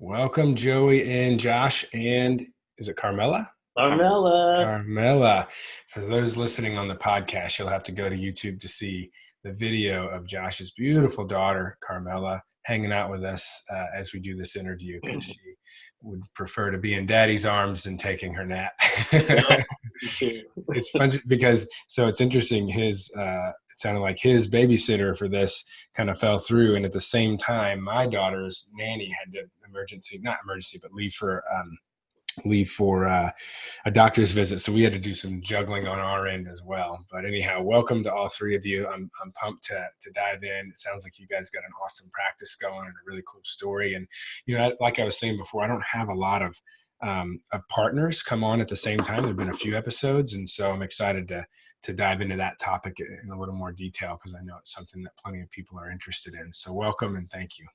Welcome, Joey and Josh, and is it Carmela? Carmela. Carmela. For those listening on the podcast, you'll have to go to YouTube to see the video of Josh's beautiful daughter, Carmela, hanging out with us as we do this interview because she would prefer to be in daddy's arms than taking her nap. It's fun because it's interesting. It sounded like his babysitter for this kind of fell through, and at the same time, my daughter's nanny had to not emergency, but leave for a doctor's visit. So we had to do some juggling on our end as well. But anyhow, welcome to all three of you. I'm pumped to dive in. It sounds like you guys got an awesome practice going and a really cool story. And like I was saying before, I don't have a lot of partners come on at the same time. There've been a few episodes, and so I'm excited to dive into that topic in a little more detail because I know it's something that plenty of people are interested in. So welcome and thank you.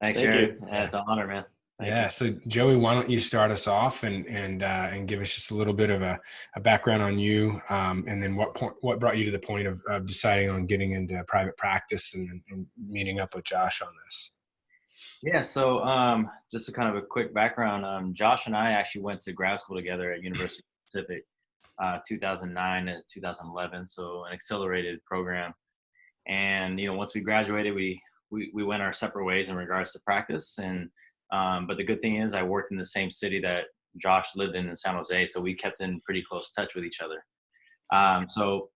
Thanks, Jarod. Yeah, it's an honor, man. Thank you. So Joey, why don't you start us off and give us just a little bit of a background on you, and then what brought you to the point of deciding on getting into private practice and meeting up with Josh on this? Yeah, so just a kind of a quick background. Josh and I actually went to grad school together at University of Pacific, 2009 to 2011, so an accelerated program. And once we graduated, we went our separate ways in regards to practice. And but the good thing is, I worked in the same city that Josh lived in San Jose, so we kept in pretty close touch with each other. So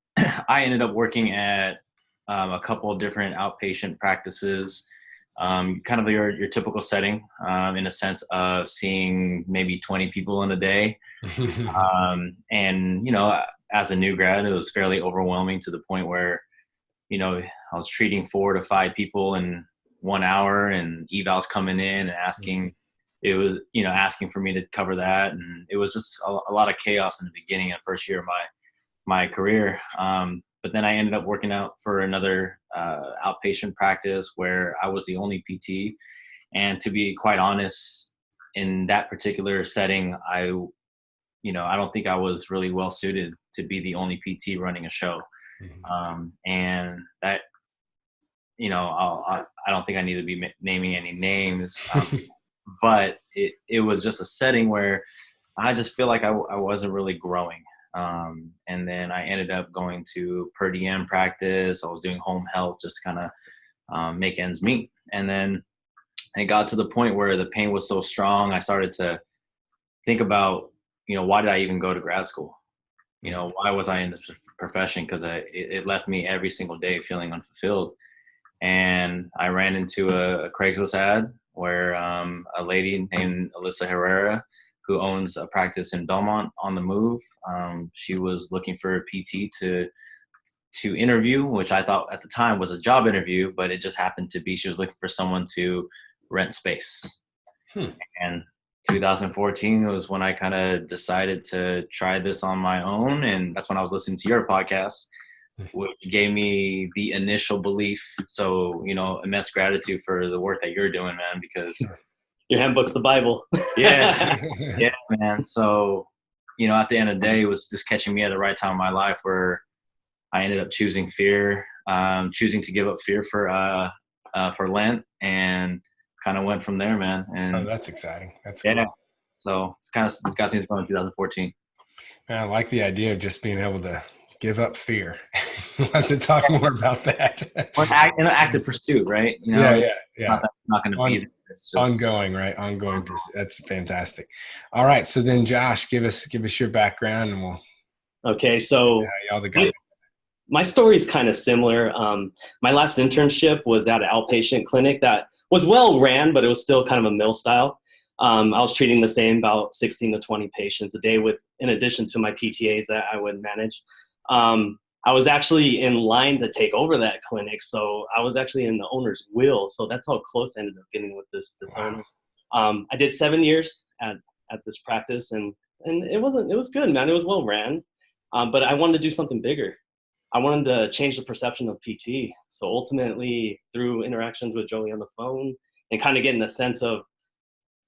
I ended up working at a couple of different outpatient practices. Kind of your typical setting, in a sense of seeing maybe 20 people in a day. And, as a new grad, it was fairly overwhelming to the point where, I was treating 4 to 5 people in 1 hour and evals coming in and asking for me to cover that. And it was just a lot of chaos in the beginning, first year of my career. But then I ended up working out for another outpatient practice where I was the only PT. And to be quite honest, in that particular setting, I don't think I was really well suited to be the only PT running a show. And that, I don't think I need to be naming any names, but it was just a setting where I just feel like I wasn't really growing. And then I ended up going to per diem practice. I was doing home health, just kind of make ends meet. And then it got to the point where the pain was so strong, I started to think about, why did I even go to grad school? Why was I in this profession? Because it left me every single day feeling unfulfilled. And I ran into a Craigslist ad where a lady named Alyssa Herrera, who owns a practice in Belmont on the move, she was looking for a PT to interview, which I thought at the time was a job interview, but it just happened to be she was looking for someone to rent space. And 2014 was when I kind of decided to try this on my own, and that's when I was listening to your podcast, which gave me the initial belief. So, immense gratitude for the work that you're doing, man, because your handbook's the Bible. Yeah, man. So, at the end of the day, it was just catching me at the right time in my life where I ended up choosing to give up fear for Lent, and kind of went from there, man. And that's exciting. That's cool. Cool. So it's kind of got things going in 2014. Man, I like the idea of just being able to give up fear. We'll have to talk more about that. Active pursuit, right? Yeah. It's not going to be there. It's just ongoing, right? Ongoing pursuit. That's fantastic. All right. So then, Josh, give us your background, and we'll. Okay, so my story is kind of similar. My last internship was at an outpatient clinic that was well ran, but it was still kind of a mill style. I was treating the same about 16 to 20 patients a day in addition to my PTAs that I would manage. I was actually in line to take over that clinic, so I was actually in the owner's will. So that's how close I ended up getting with this owner. I did 7 years at this practice, and it was good, man. It was well ran, but I wanted to do something bigger. I wanted to change the perception of PT. So ultimately, through interactions with Joey on the phone and kind of getting a sense of,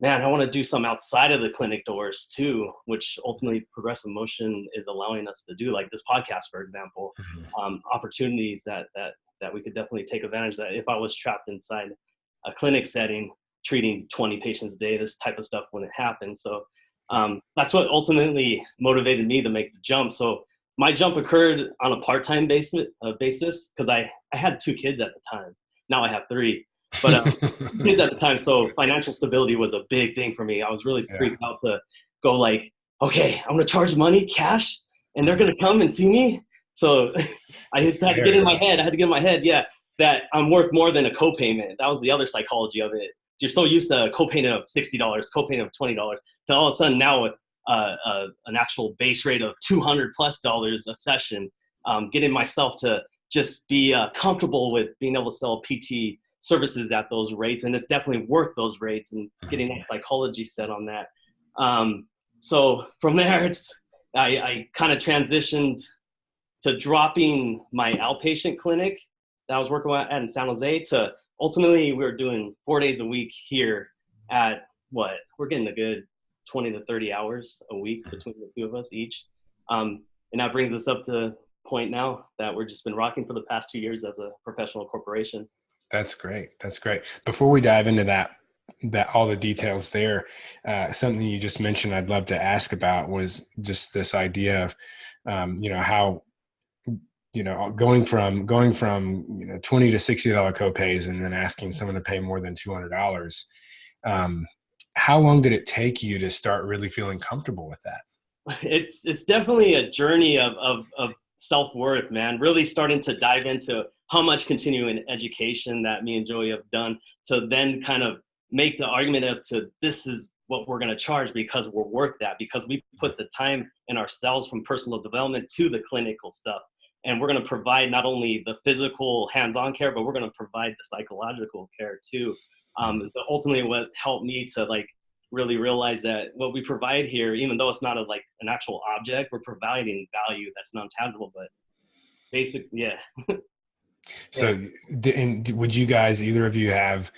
man, I want to do something outside of the clinic doors too, which ultimately progressive motion is allowing us to do, like this podcast, for example. Opportunities that we could definitely take advantage of. That if I was trapped inside a clinic setting, treating 20 patients a day. This type of stuff wouldn't happen. So that's what ultimately motivated me to make the jump. So my jump occurred on a part-time basis because I had 2 kids at the time. Now I have 3, but kids at the time. So financial stability was a big thing for me. I was really freaked out to go like, okay, I'm going to charge money cash and they're going to come and see me. So I just had to get in my head. Yeah, that I'm worth more than a copayment. That was the other psychology of it. You're so used to a copayment of $60, copayment of $20, to all of a sudden now with an actual base rate of $200+ a session, getting myself to just be comfortable with being able to sell PT services at those rates. And it's definitely worth those rates, and getting that psychology set on that. So from there, I kind of transitioned to dropping my outpatient clinic that I was working at in San Jose, to ultimately we were doing 4 days a week here at we're getting a good 20 to 30 hours a week between the 2 of us each. And that brings us up to the point now that we're just been rocking for the past 2 years as a professional corporation. That's great. That's great. Before we dive into that all the details there, something you just mentioned I'd love to ask about was just this idea of, how, going from $20 to $60 copays and then asking someone to pay more than $200. How long did it take you to start really feeling comfortable with that? It's definitely a journey of self-worth, man. Really starting to dive into how much continuing education that me and Joey have done to then kind of make the argument of to this is what we're going to charge because we're worth that, because we put the time in ourselves from personal development to the clinical stuff. And we're going to provide not only the physical hands-on care, but we're going to provide the psychological care too. Is ultimately what helped me to like really realize that what we provide here, even though it's not an actual object, we're providing value that's non-tangible, but basically, yeah. So, would you guys, either of you, have,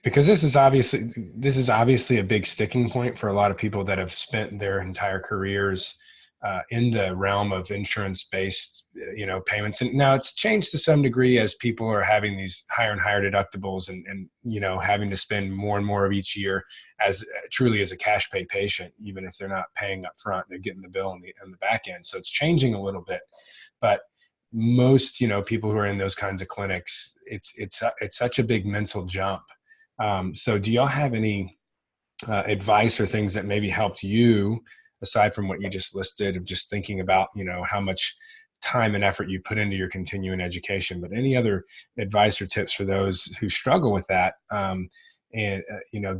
because this is obviously a big sticking point for a lot of people that have spent their entire careers in the realm of insurance-based, payments. And now it's changed to some degree as people are having these higher and higher deductibles and having to spend more and more of each year as truly as a cash pay patient. Even if they're not paying up front, they're getting the bill on the back end. So it's changing a little bit, but most, people who are in those kinds of clinics, it's such a big mental jump. So do y'all have any advice or things that maybe helped you, aside from what you just listed, of just thinking about, how much time and effort you put into your continuing education, but any other advice or tips for those who struggle with that, and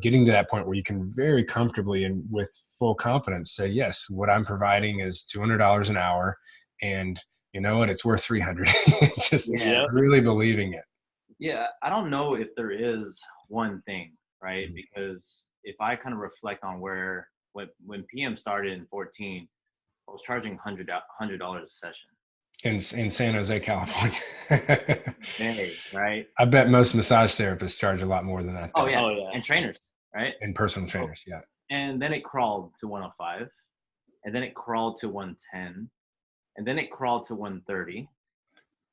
getting to that point where you can very comfortably and with full confidence say, yes, what I'm providing is $200 an hour, and you know what, it's worth $300. Just really believing it. Yeah, I don't know if there is one thing, right? Because if I kind of reflect on when PM started in 2014, I was charging $100 a session. In San Jose, California. Hey, right? I bet most massage therapists charge a lot more than that. Oh yeah. And trainers, right? And personal trainers, yeah. And then it crawled to 105, and then it crawled to 110, and then it crawled to 130.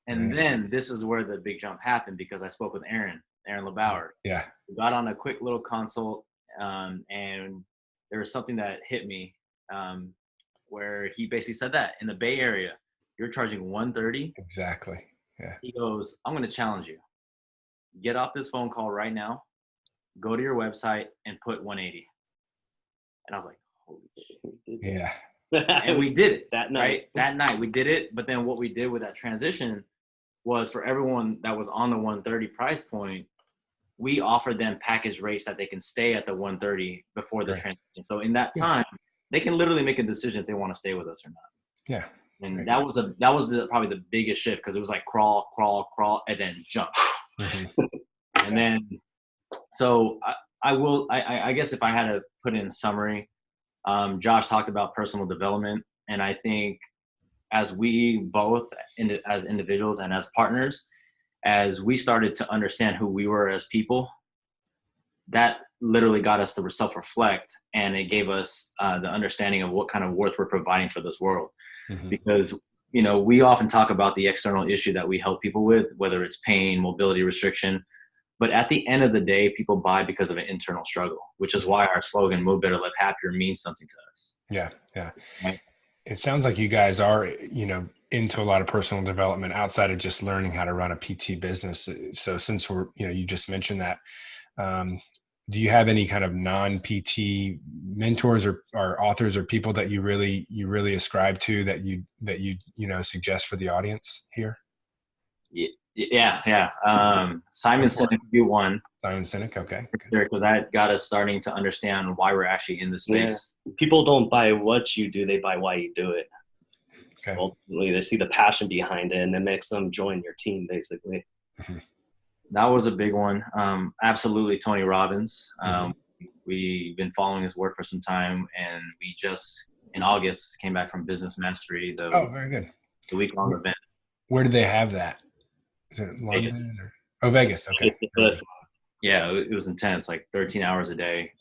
And then this is where the big jump happened, because I spoke with Aaron LeBauer. Yeah. We got on a quick little consult, and there was something that hit me, where he basically said that in the Bay Area, you're charging 130. Exactly. Yeah. He goes, I'm going to challenge you. Get off this phone call right now, go to your website and put 180. And I was like, holy shit. Yeah. And we did it that night. Right? That night we did it. But then what we did with that transition was, for everyone that was on the 130 price point, we offered them package rates that they can stay at the 130 before the transition. So in that time, they can literally make a decision if they want to stay with us or not. Yeah. And that was probably the biggest shift, because it was like crawl, and then jump. And then, so I guess if I had to put in summary, Josh talked about personal development. And I think as we both, as individuals and as partners, as we started to understand who we were as people, that literally got us to self-reflect, and it gave us the understanding of what kind of worth we're providing for this world. Because, we often talk about the external issue that we help people with, whether it's pain, mobility restriction, But at the end of the day, people buy because of an internal struggle, which is why our slogan, Move Better, Live Happier, means something to us. Yeah. Yeah. Right? It sounds like you guys are, into a lot of personal development outside of just learning how to run a PT business. So since you just mentioned that, do you have any kind of non-PT mentors or authors or people that you really ascribe to that you suggest for the audience here? Yeah. Simon Sinek would be one. Simon Sinek, okay. Because that got us starting to understand why we're actually in this space. Yeah. People don't buy what you do; they buy why you do it. Okay. Ultimately, they see the passion behind it, and it makes them join your team, basically. Mm-hmm. That was a big one. Absolutely, Tony Robbins. We've been following his work for some time, and we just in August came back from Business Mastery. Very good. The week-long event. Where did they have that? Is it London? Vegas. Okay. Yeah, it was intense, like 13 hours a day,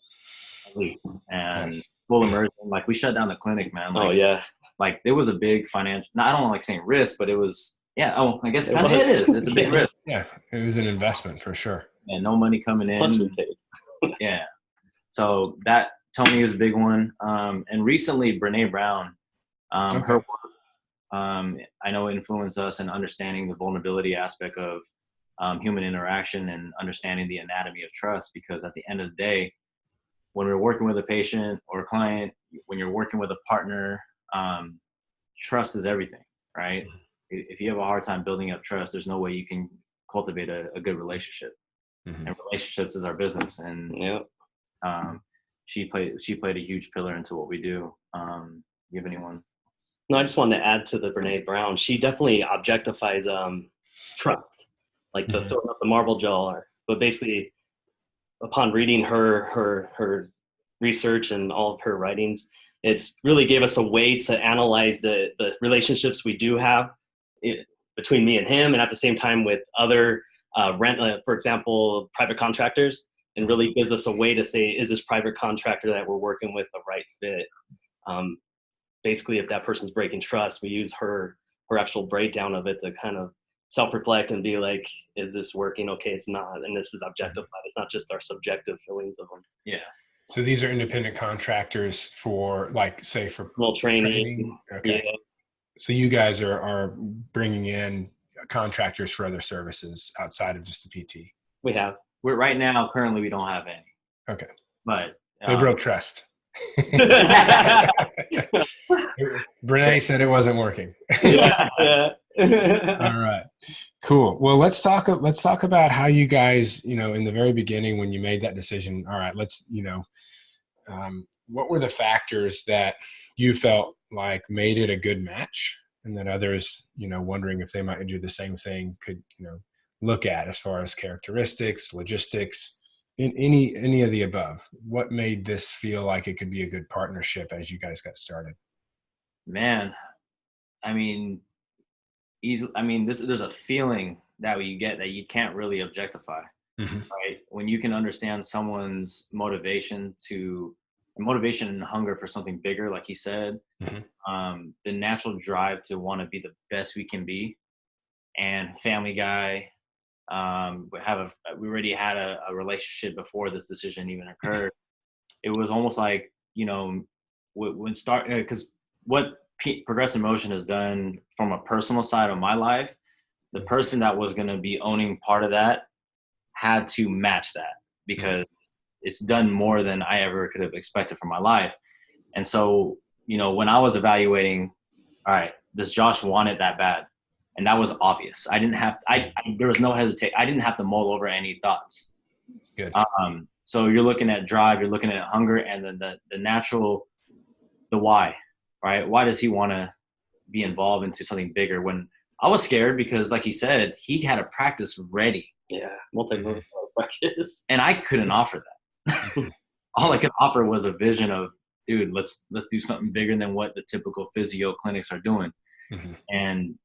at least, and full immersion. Like we shut down the clinic, man. Like, like there was a big financial. I don't like saying risk, but it was. Yeah. Oh, I guess it is. It's a big risk. Yeah, it was an investment for sure. And no money coming in. Plus we paid. Yeah. So that Tony was a big one. And recently, Brene Brown, her work, I know influenced us in understanding the vulnerability aspect of human interaction and understanding the anatomy of trust. Because at the end of the day, when we're working with a patient or a client, when you're working with a partner, trust is everything, right? If you have a hard time building up trust, there's no way you can cultivate a good relationship. And relationships is our business. And she played a huge pillar into what we do. You have anyone? No, I just wanted to add to the Brene Brown. She definitely objectifies trust, like the filling up the marble jar. But basically, upon reading her research and all of her writings, it's really gave us a way to analyze the relationships we do have between me and him, and at the same time with other for example, private contractors, and really gives us a way to say, is this private contractor that we're working with the right fit? Basically, if that person's breaking trust, we use her actual breakdown of it to kind of self-reflect and be like, is this working? Okay, it's not. And this is objectified. It's not just our subjective feelings of them. Yeah. So these are independent contractors for, like, say, for training. Okay. Yeah. So you guys are bringing in contractors for other services outside of just the PT. We have. Currently, we don't have any. Okay. But they broke trust. Brene said it wasn't working. Yeah. All right. Cool. Well, let's talk about how you guys, in the very beginning when you made that decision, all right, let's, what were the factors that you felt like made it a good match, and that others, wondering if they might do the same thing could, look at as far as characteristics, logistics, in any of the above? What made this feel like it could be a good partnership as you guys got started? Man, there's a feeling that you get that you can't really objectify, right? When you can understand someone's motivation and hunger for something bigger, like he said, the natural drive to want to be the best we can be, and family guy. We already had a relationship before this decision even occurred. It was almost like, because what Progressive Motion has done from a personal side of my life, the person that was going to be owning part of that had to match that, because it's done more than I ever could have expected for my life. And so, when I was evaluating, all right, does Josh want it that bad? And that was obvious. I didn't have, there was no hesitation. I didn't have to mull over any thoughts. Good. So you're looking at drive, you're looking at hunger, and then the natural, the why, right? Why does he want to be involved into something bigger? When I was scared, because like he said, he had a practice ready. Yeah. Multi-million practice. And I couldn't offer that. All I could offer was a vision of, dude, let's do something bigger than what the typical physio clinics are doing. And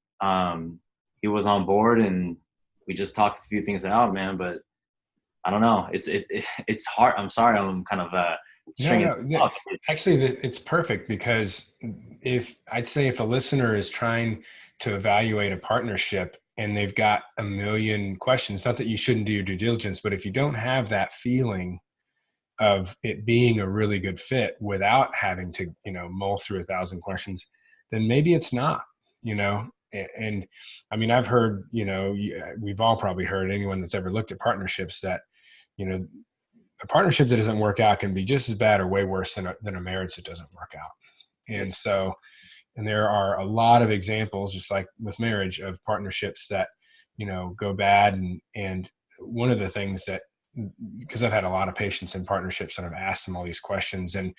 he was on board, and we just talked a few things out, man. But I don't know. It's hard. I'm sorry. I'm kind of stringing. Actually, it's perfect, because if a listener is trying to evaluate a partnership, and they've got a million questions. Not that you shouldn't do your due diligence, but if you don't have that feeling of it being a really good fit without having to, mull through 1,000 questions, then maybe it's not, and I mean, I've heard, we've all probably heard, anyone that's ever looked at partnerships, that, a partnership that doesn't work out can be just as bad or way worse than a marriage that doesn't work out. And so, and there are a lot of examples, just like with marriage, of partnerships that, go bad. And one of the things that, because I've had a lot of patients in partnerships and I've asked them all these questions, and,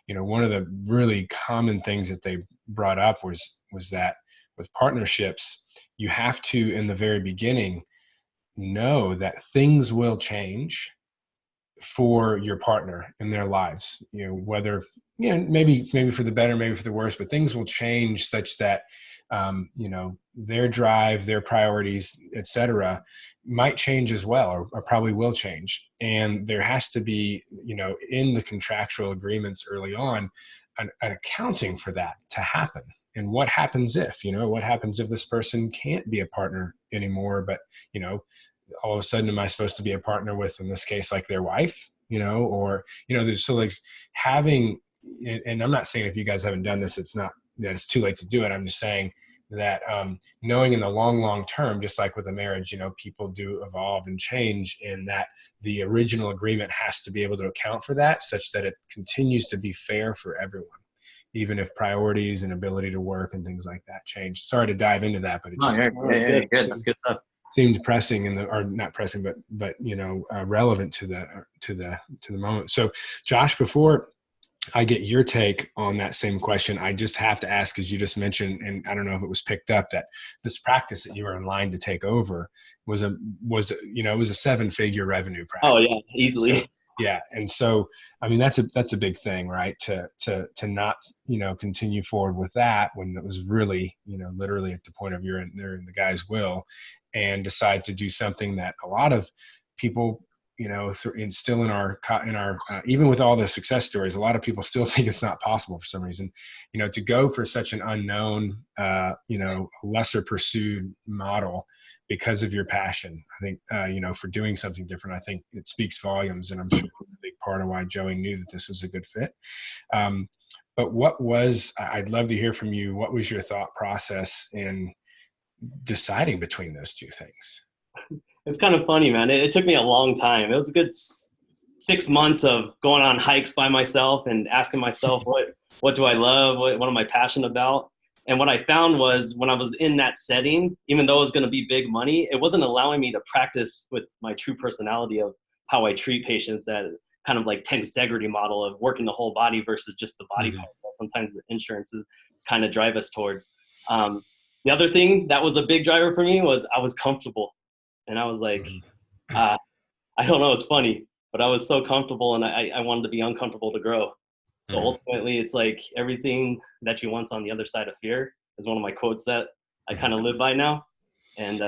one of the really common things that they brought up was that with partnerships, you have to, in the very beginning, know that things will change for your partner in their lives, whether, maybe for the better, maybe for the worse, but things will change such that, their drive, their priorities, etc., might change as well, or probably will change. And there has to be, in the contractual agreements early on, an accounting for that to happen. And what happens if, what happens if this person can't be a partner anymore, but, all of a sudden, am I supposed to be a partner with, in this case, like their wife, or, there's so like having, and I'm not saying if you guys haven't done this, it's not that it's too late to do it. I'm just saying that, knowing in the long term, just like with a marriage, people do evolve and change, and that the original agreement has to be able to account for that, such that it continues to be fair for everyone, even if priorities and ability to work and things like that change. Sorry to dive into that, but it just good. That's good stuff. Seemed pressing or not pressing, but relevant to the moment. So, Josh, before I get your take on that same question, I just have to ask, as you just mentioned, and I don't know if it was picked up, that this practice that you were in line to take over was it was a 7-figure revenue practice. Oh yeah, easily. So, yeah. And so, I mean, that's a big thing, right? To not, continue forward with that when it was really, literally at the point of you're in the guy's will, and decide to do something that a lot of people, still in our even with all the success stories, a lot of people still think it's not possible for some reason, to go for such an unknown, lesser pursued model because of your passion. I think, for doing something different, I think it speaks volumes, and I'm sure a big part of why Joey knew that this was a good fit. But I'd love to hear from you. What was your thought process in deciding between those two things? It's kind of funny, man. It took me a long time. It was a good 6 months of going on hikes by myself and asking myself, what do I love? What am I passionate about? And what I found was, when I was in that setting, even though it was going to be big money, it wasn't allowing me to practice with my true personality of how I treat patients, that kind of like tensegrity model of working the whole body versus just the body part that sometimes the insurances kind of drive us towards. The other thing that was a big driver for me was I was comfortable. And I was like, I don't know, it's funny, but I was so comfortable, and I wanted to be uncomfortable to grow. So ultimately, it's like everything that you want's on the other side of fear is one of my quotes that I kind of live by now. And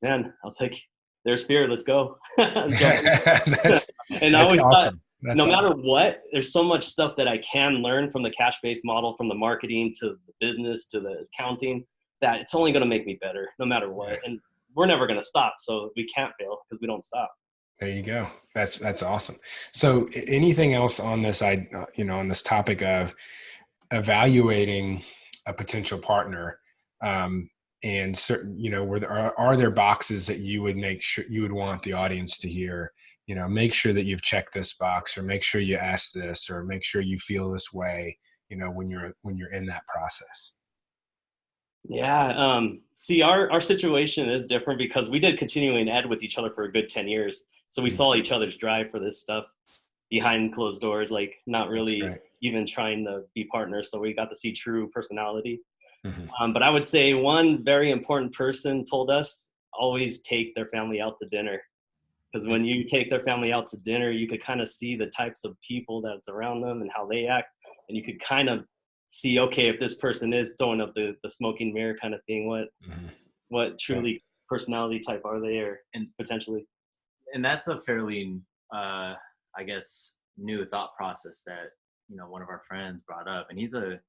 man, I was like, there's fear, let's go. And I always awesome. thought, no matter what, there's so much stuff that I can learn from the cash-based model, from the marketing to the business to the accounting, that it's only going to make me better no matter what. And we're never going to stop. So we can't fail because we don't stop. There you go. That's awesome. So anything else on this, on this topic of evaluating a potential partner, and certain, are there boxes that you would make sure you would want the audience to hear, make sure that you've checked this box, or make sure you ask this, or make sure you feel this way, when you're in that process? Yeah. See, our situation is different because we did continuing ed with each other for a good 10 years. So we saw each other's drive for this stuff behind closed doors, like not really even trying to be partners. So we got to see true personality. But I would say one very important person told us, always take their family out to dinner. Because when you take their family out to dinner, you could kind of see the types of people that's around them and how they act. And you could kind of see, okay, if this person is throwing up the smoking mirror kind of thing, what truly personality type are they, or and potentially. And that's a fairly, I guess, new thought process that, one of our friends brought up. And he's a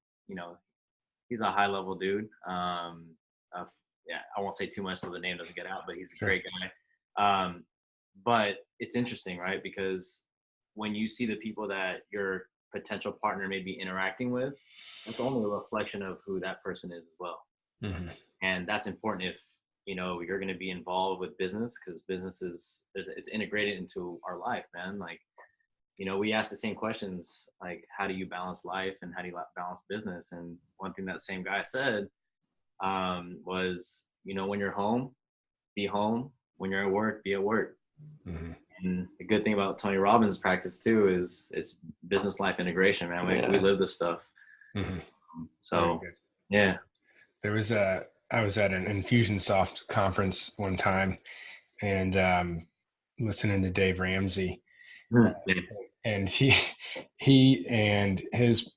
high level dude, yeah, I won't say too much so the name doesn't get out, but he's a Sure. great guy. But it's interesting, right? Because when you see the people that your potential partner may be interacting with, that's only a reflection of who that person is as well. Mm-hmm. And that's important if, you're going to be involved with business, because business it's integrated into our life, man. Like, we ask the same questions, like, how do you balance life and how do you balance business? And one thing that same guy said was, when you're home, be home. When you're at work, be at work. Mm-hmm. And the good thing about Tony Robbins' practice too is it's business life integration, man. We live this stuff. Mm-hmm. So, yeah. I was at an Infusionsoft conference one time, and listening to Dave Ramsey, and he and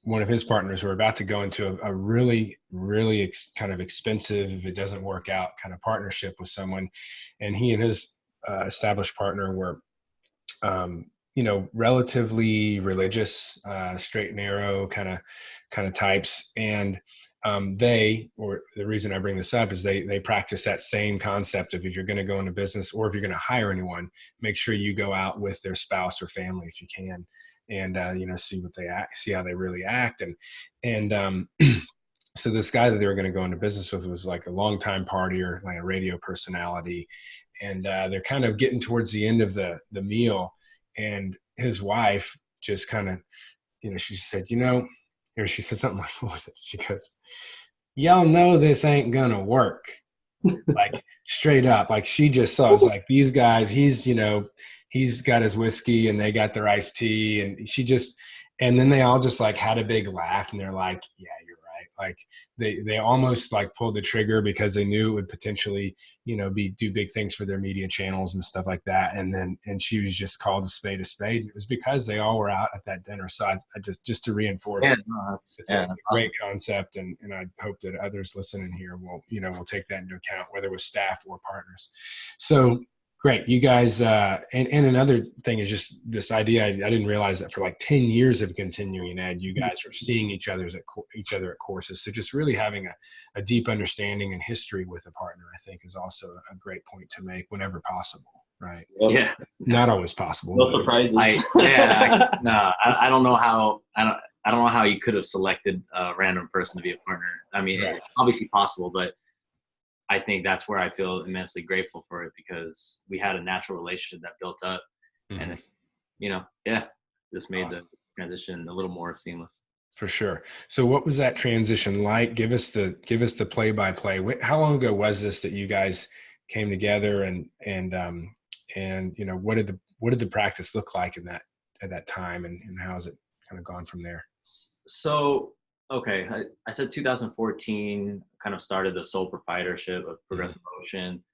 one of his partners were about to go into a really, really kind of expensive, if it doesn't work out, kind of partnership with someone, and he and his established partner were relatively religious, straight and narrow kind of types. And or the reason I bring this up is they practice that same concept of, if you're going to go into business or if you're going to hire anyone, make sure you go out with their spouse or family if you can, and see how they really act. And so this guy that they were going to go into business with was like a longtime partier, like a radio personality. And they're kind of getting towards the end of the meal, and his wife just kind of, she said, or she said something like, what was it? She goes, y'all know this ain't gonna work. Like, straight up, like, she just saw, it's like, these guys, he's got his whiskey and they got their iced tea, and then they all just like had a big laugh, and they're like, yeah, you're right. Like, they almost like pulled the trigger because they knew it would potentially, do big things for their media channels and stuff like that. And she was just called a spade a spade. And it was because they all were out at that dinner. So I just to reinforce, it's a great concept. And I hope that others listening here will take that into account, whether with staff or partners. So great. You guys, and another thing is just this idea. I didn't realize that for like 10 years of continuing ed, you guys are seeing each other at courses. So just really having a deep understanding and history with a partner, I think, is also a great point to make whenever possible. Right. Yeah. Not always possible. No surprises. I don't know how, I don't know how you could have selected a random person to be a partner. I mean, Right. It's obviously possible, but I think that's where I feel immensely grateful for it, because we had a natural relationship that built up, Mm-hmm. and just made the transition a little more seamless. For sure. So what was that transition like? Give us the play by play. How long ago was this that you guys came together, and what did the practice look like at that time, and how has it kind of gone from there? So, okay, I said 2014 kind of started the sole proprietorship of Progressive Motion.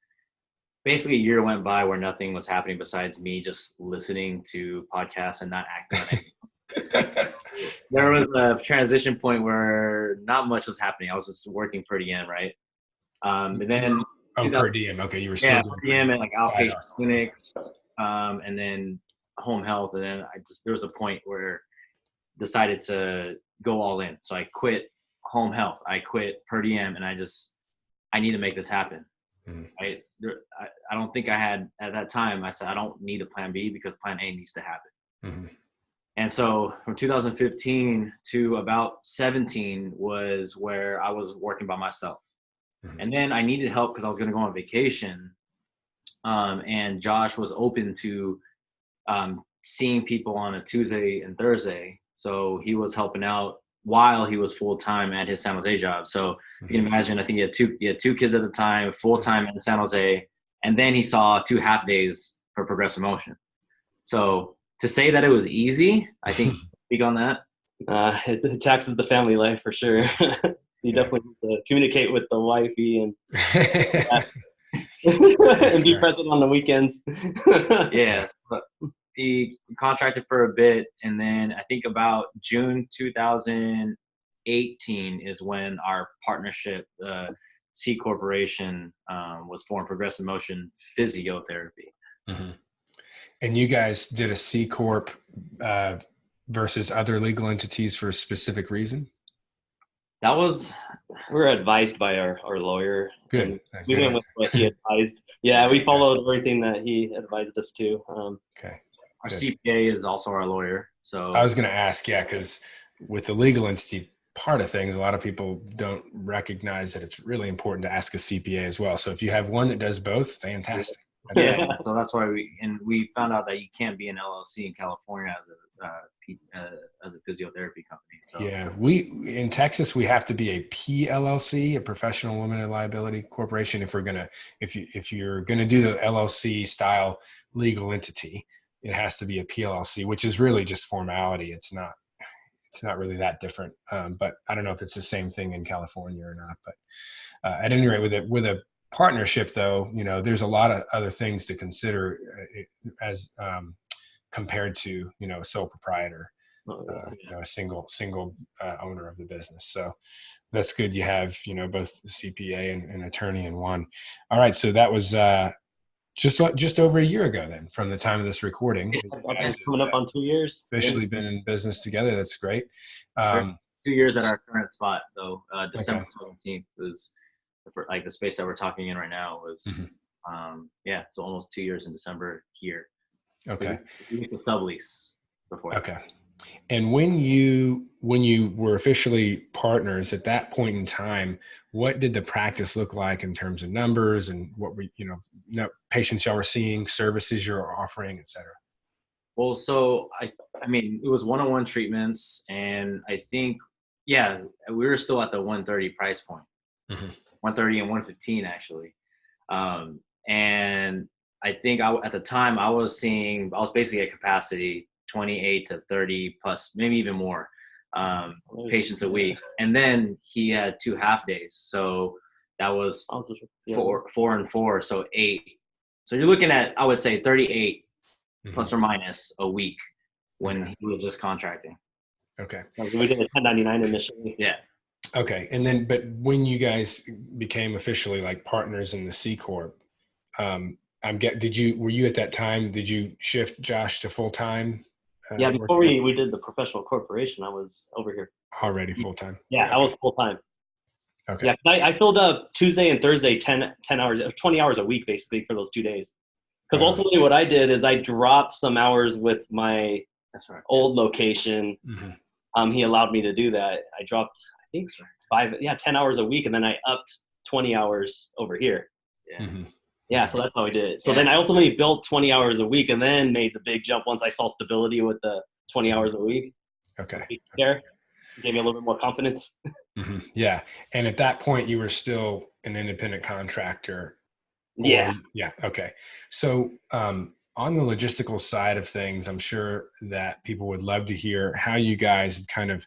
Basically, a year went by where nothing was happening besides me just listening to podcasts and not acting. There was a transition point where not much was happening. I was just working per diem, right? And then per diem. Okay, you were still doing per diem at like outpatient clinics, and then home health. And then there was a point where decided to go all in. So I quit home health. I quit per diem, and I need to make this happen. Mm-hmm. I don't think I had, at that time, I said, I don't need a plan B because plan A needs to happen. Mm-hmm. And so from 2015 to about 17 was where I was working by myself. Mm-hmm. And then I needed help because I was going to go on vacation. And Josh was open to seeing people on a Tuesday and Thursday. So he was helping out while he was full-time at his San Jose job. So you can imagine, I think he had two kids at the time, full-time in San Jose. And then he saw 2 half days for Progressive Motion. So to say that it was easy, I think speak on that. It taxes the family life for sure. You definitely need to communicate with the wifey and and be present on the weekends. Yes. But he contracted for a bit, and then I think about June 2018 is when our partnership, C Corporation, was formed, Progressive Motion Physiotherapy. Mm-hmm. And you guys did a C Corp versus other legal entities for a specific reason? That was We're advised by our lawyer. Good. And we went with what he advised. Yeah, we followed everything that he advised us to. Okay. Our Good. CPA is also our lawyer. So I was going to ask, yeah, because with the legal entity part of things, a lot of people don't recognize that it's really important to ask a CPA as well. So if you have one that does both, fantastic. Yeah, so that's why we found out that you can't be an LLC in California as a physiotherapy company. So yeah, we in Texas we have to be a PLLC, a professional limited liability corporation, if you're gonna do the LLC style legal entity, it has to be a PLLC, which is really just formality. It's not really that different. But I don't know if it's the same thing in California or not. But at any rate, with a partnership, though, there's a lot of other things to consider as compared to a sole proprietor, a single owner of the business. So that's good. You have both the CPA and attorney in one. All right, so that was just over a year ago then, from the time of this recording. It's coming up on 2 years. Officially been in business together. That's great. 2 years at our current spot, though. December 17th was like the space that we're talking in right now was, so almost 2 years in December here. Okay. We used to sublease before. Okay. And when you were officially partners at that point in time, what did the practice look like in terms of numbers and what were, patients y'all were seeing, services you're offering, et cetera? Well, so I mean, it was one-on-one treatments, and I think, we were still at the 130 price point, 130 and 115 actually. And I think at the time I was basically at capacity 28 to 30 plus, maybe even more patients a week. And then he had 2 half days. So that was 4 and 4, so 8. So you're looking at, I would say 38 plus or minus a week when he was just contracting. Okay. We did a 1099 initially. Yeah. Okay. And then, but when you guys became officially like partners in the C Corp, were you at that time, did you shift Josh to full-time? Before we did the professional corporation, I was over here. Already full-time? Yeah, okay. I was full-time. Okay. Yeah, I filled up Tuesday and Thursday 10 hours, 20 hours a week basically for those 2 days. Because ultimately what I did is I dropped some hours with my old location. He allowed me to do that. I dropped, I think, 10 hours a week, and then I upped 20 hours over here. Yeah. Yeah, so that's how I did it. So then I ultimately built 20 hours a week and then made the big jump once I saw stability with the 20 hours a week. Okay. There, gave me a little bit more confidence. Yeah. And at that point, you were still an independent contractor. Yeah. Yeah. Okay. So on the logistical side of things, I'm sure that people would love to hear how you guys kind of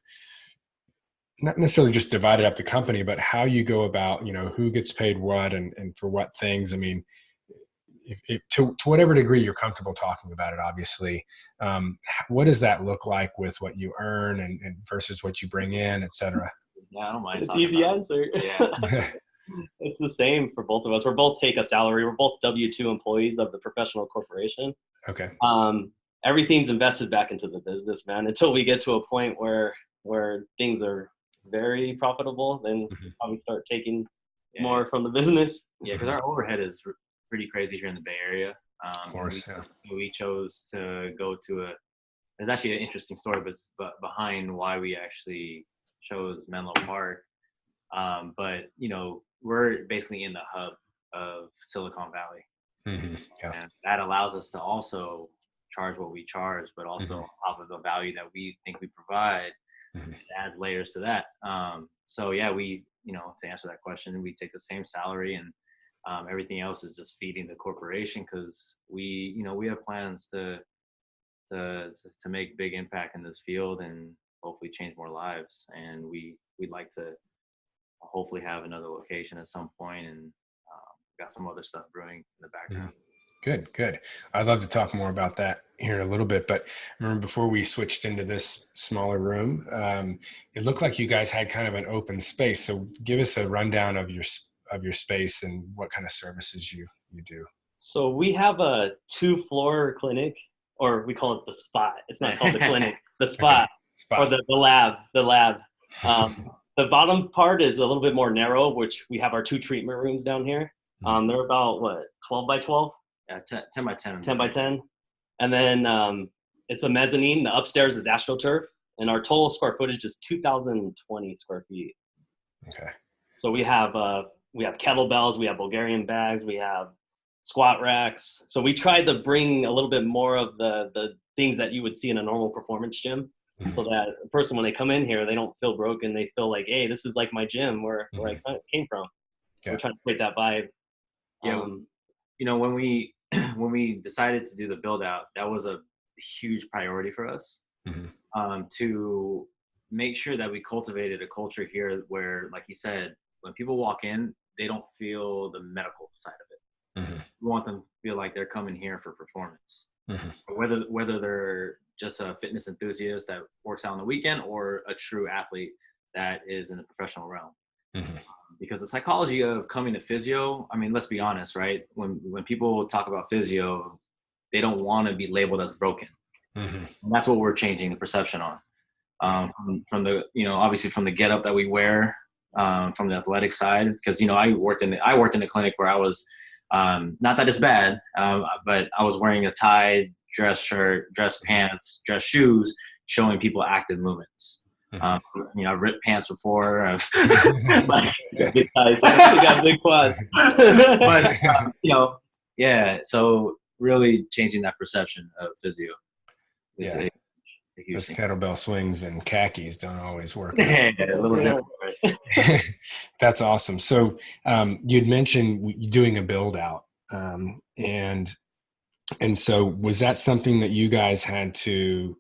not necessarily just divided up the company, but how you go about, who gets paid what and for what things. I mean, if to whatever degree you're comfortable talking about it, obviously, what does that look like with what you earn and versus what you bring in, et cetera? Yeah, I don't mind. It's an easy answer. Yeah. It's the same for both of us. We're both take a salary. We're both W-2 employees of the professional corporation. Okay. Everything's invested back into the business, man, until we get to a point where things are very profitable, then probably start taking more from the business. Yeah, because our overhead is pretty crazy here in the Bay Area. Of course, we chose to go to there's actually an interesting story, but behind why we actually chose Menlo Park. But we're basically in the hub of Silicon Valley, and that allows us to also charge what we charge, but also off of the value that we think we provide. Add layers to that. So yeah, we, to answer that question, we take the same salary, and everything else is just feeding the corporation because we have plans to make big impact in this field and hopefully change more lives. And we'd like to hopefully have another location at some point, and got some other stuff brewing in the background. Good. I'd love to talk more about that here in a little bit, but remember before we switched into this smaller room, it looked like you guys had kind of an open space. So give us a rundown of your space and what kind of services you do. So we have a 2-floor clinic, or we call it the spot. It's not called the clinic, the spot, or the lab. The bottom part is a little bit more narrow, which we have our 2 treatment rooms down here. They're about, 12 by 12? Yeah, 10 by 10. 10 by 10. And then it's a mezzanine. The upstairs is AstroTurf, and our total square footage is 2,020 square feet. Okay. So we have kettlebells, we have Bulgarian bags, we have squat racks. So we tried to bring a little bit more of the things that you would see in a normal performance gym, so that a person, when they come in here, they don't feel broken. They feel like, hey, this is like my gym where I came from. Yeah. We're trying to create that vibe. Yeah. When we decided to do the build out, that was a huge priority for us, to make sure that we cultivated a culture here where, like you said, when people walk in, they don't feel the medical side of it. We want them to feel like they're coming here for performance, whether they're just a fitness enthusiast that works out on the weekend or a true athlete that is in the professional realm. Because the psychology of coming to physio, I mean, let's be honest, right? When people talk about physio, they don't want to be labeled as broken. And that's what we're changing the perception on. From the, obviously from the getup that we wear, from the athletic side, because, I worked in the clinic where I was, not that it's bad, but I was wearing a tie, dress shirt, dress pants, dress shoes, showing people active movements. I've ripped pants before. Big thighs. I got big quads. But yeah. So really changing that perception of physio. It's a huge Those thing. kettlebell swings and khakis don't always work. A little different. Right? That's awesome. So you'd mentioned doing a build out, and so was that something that you guys had to?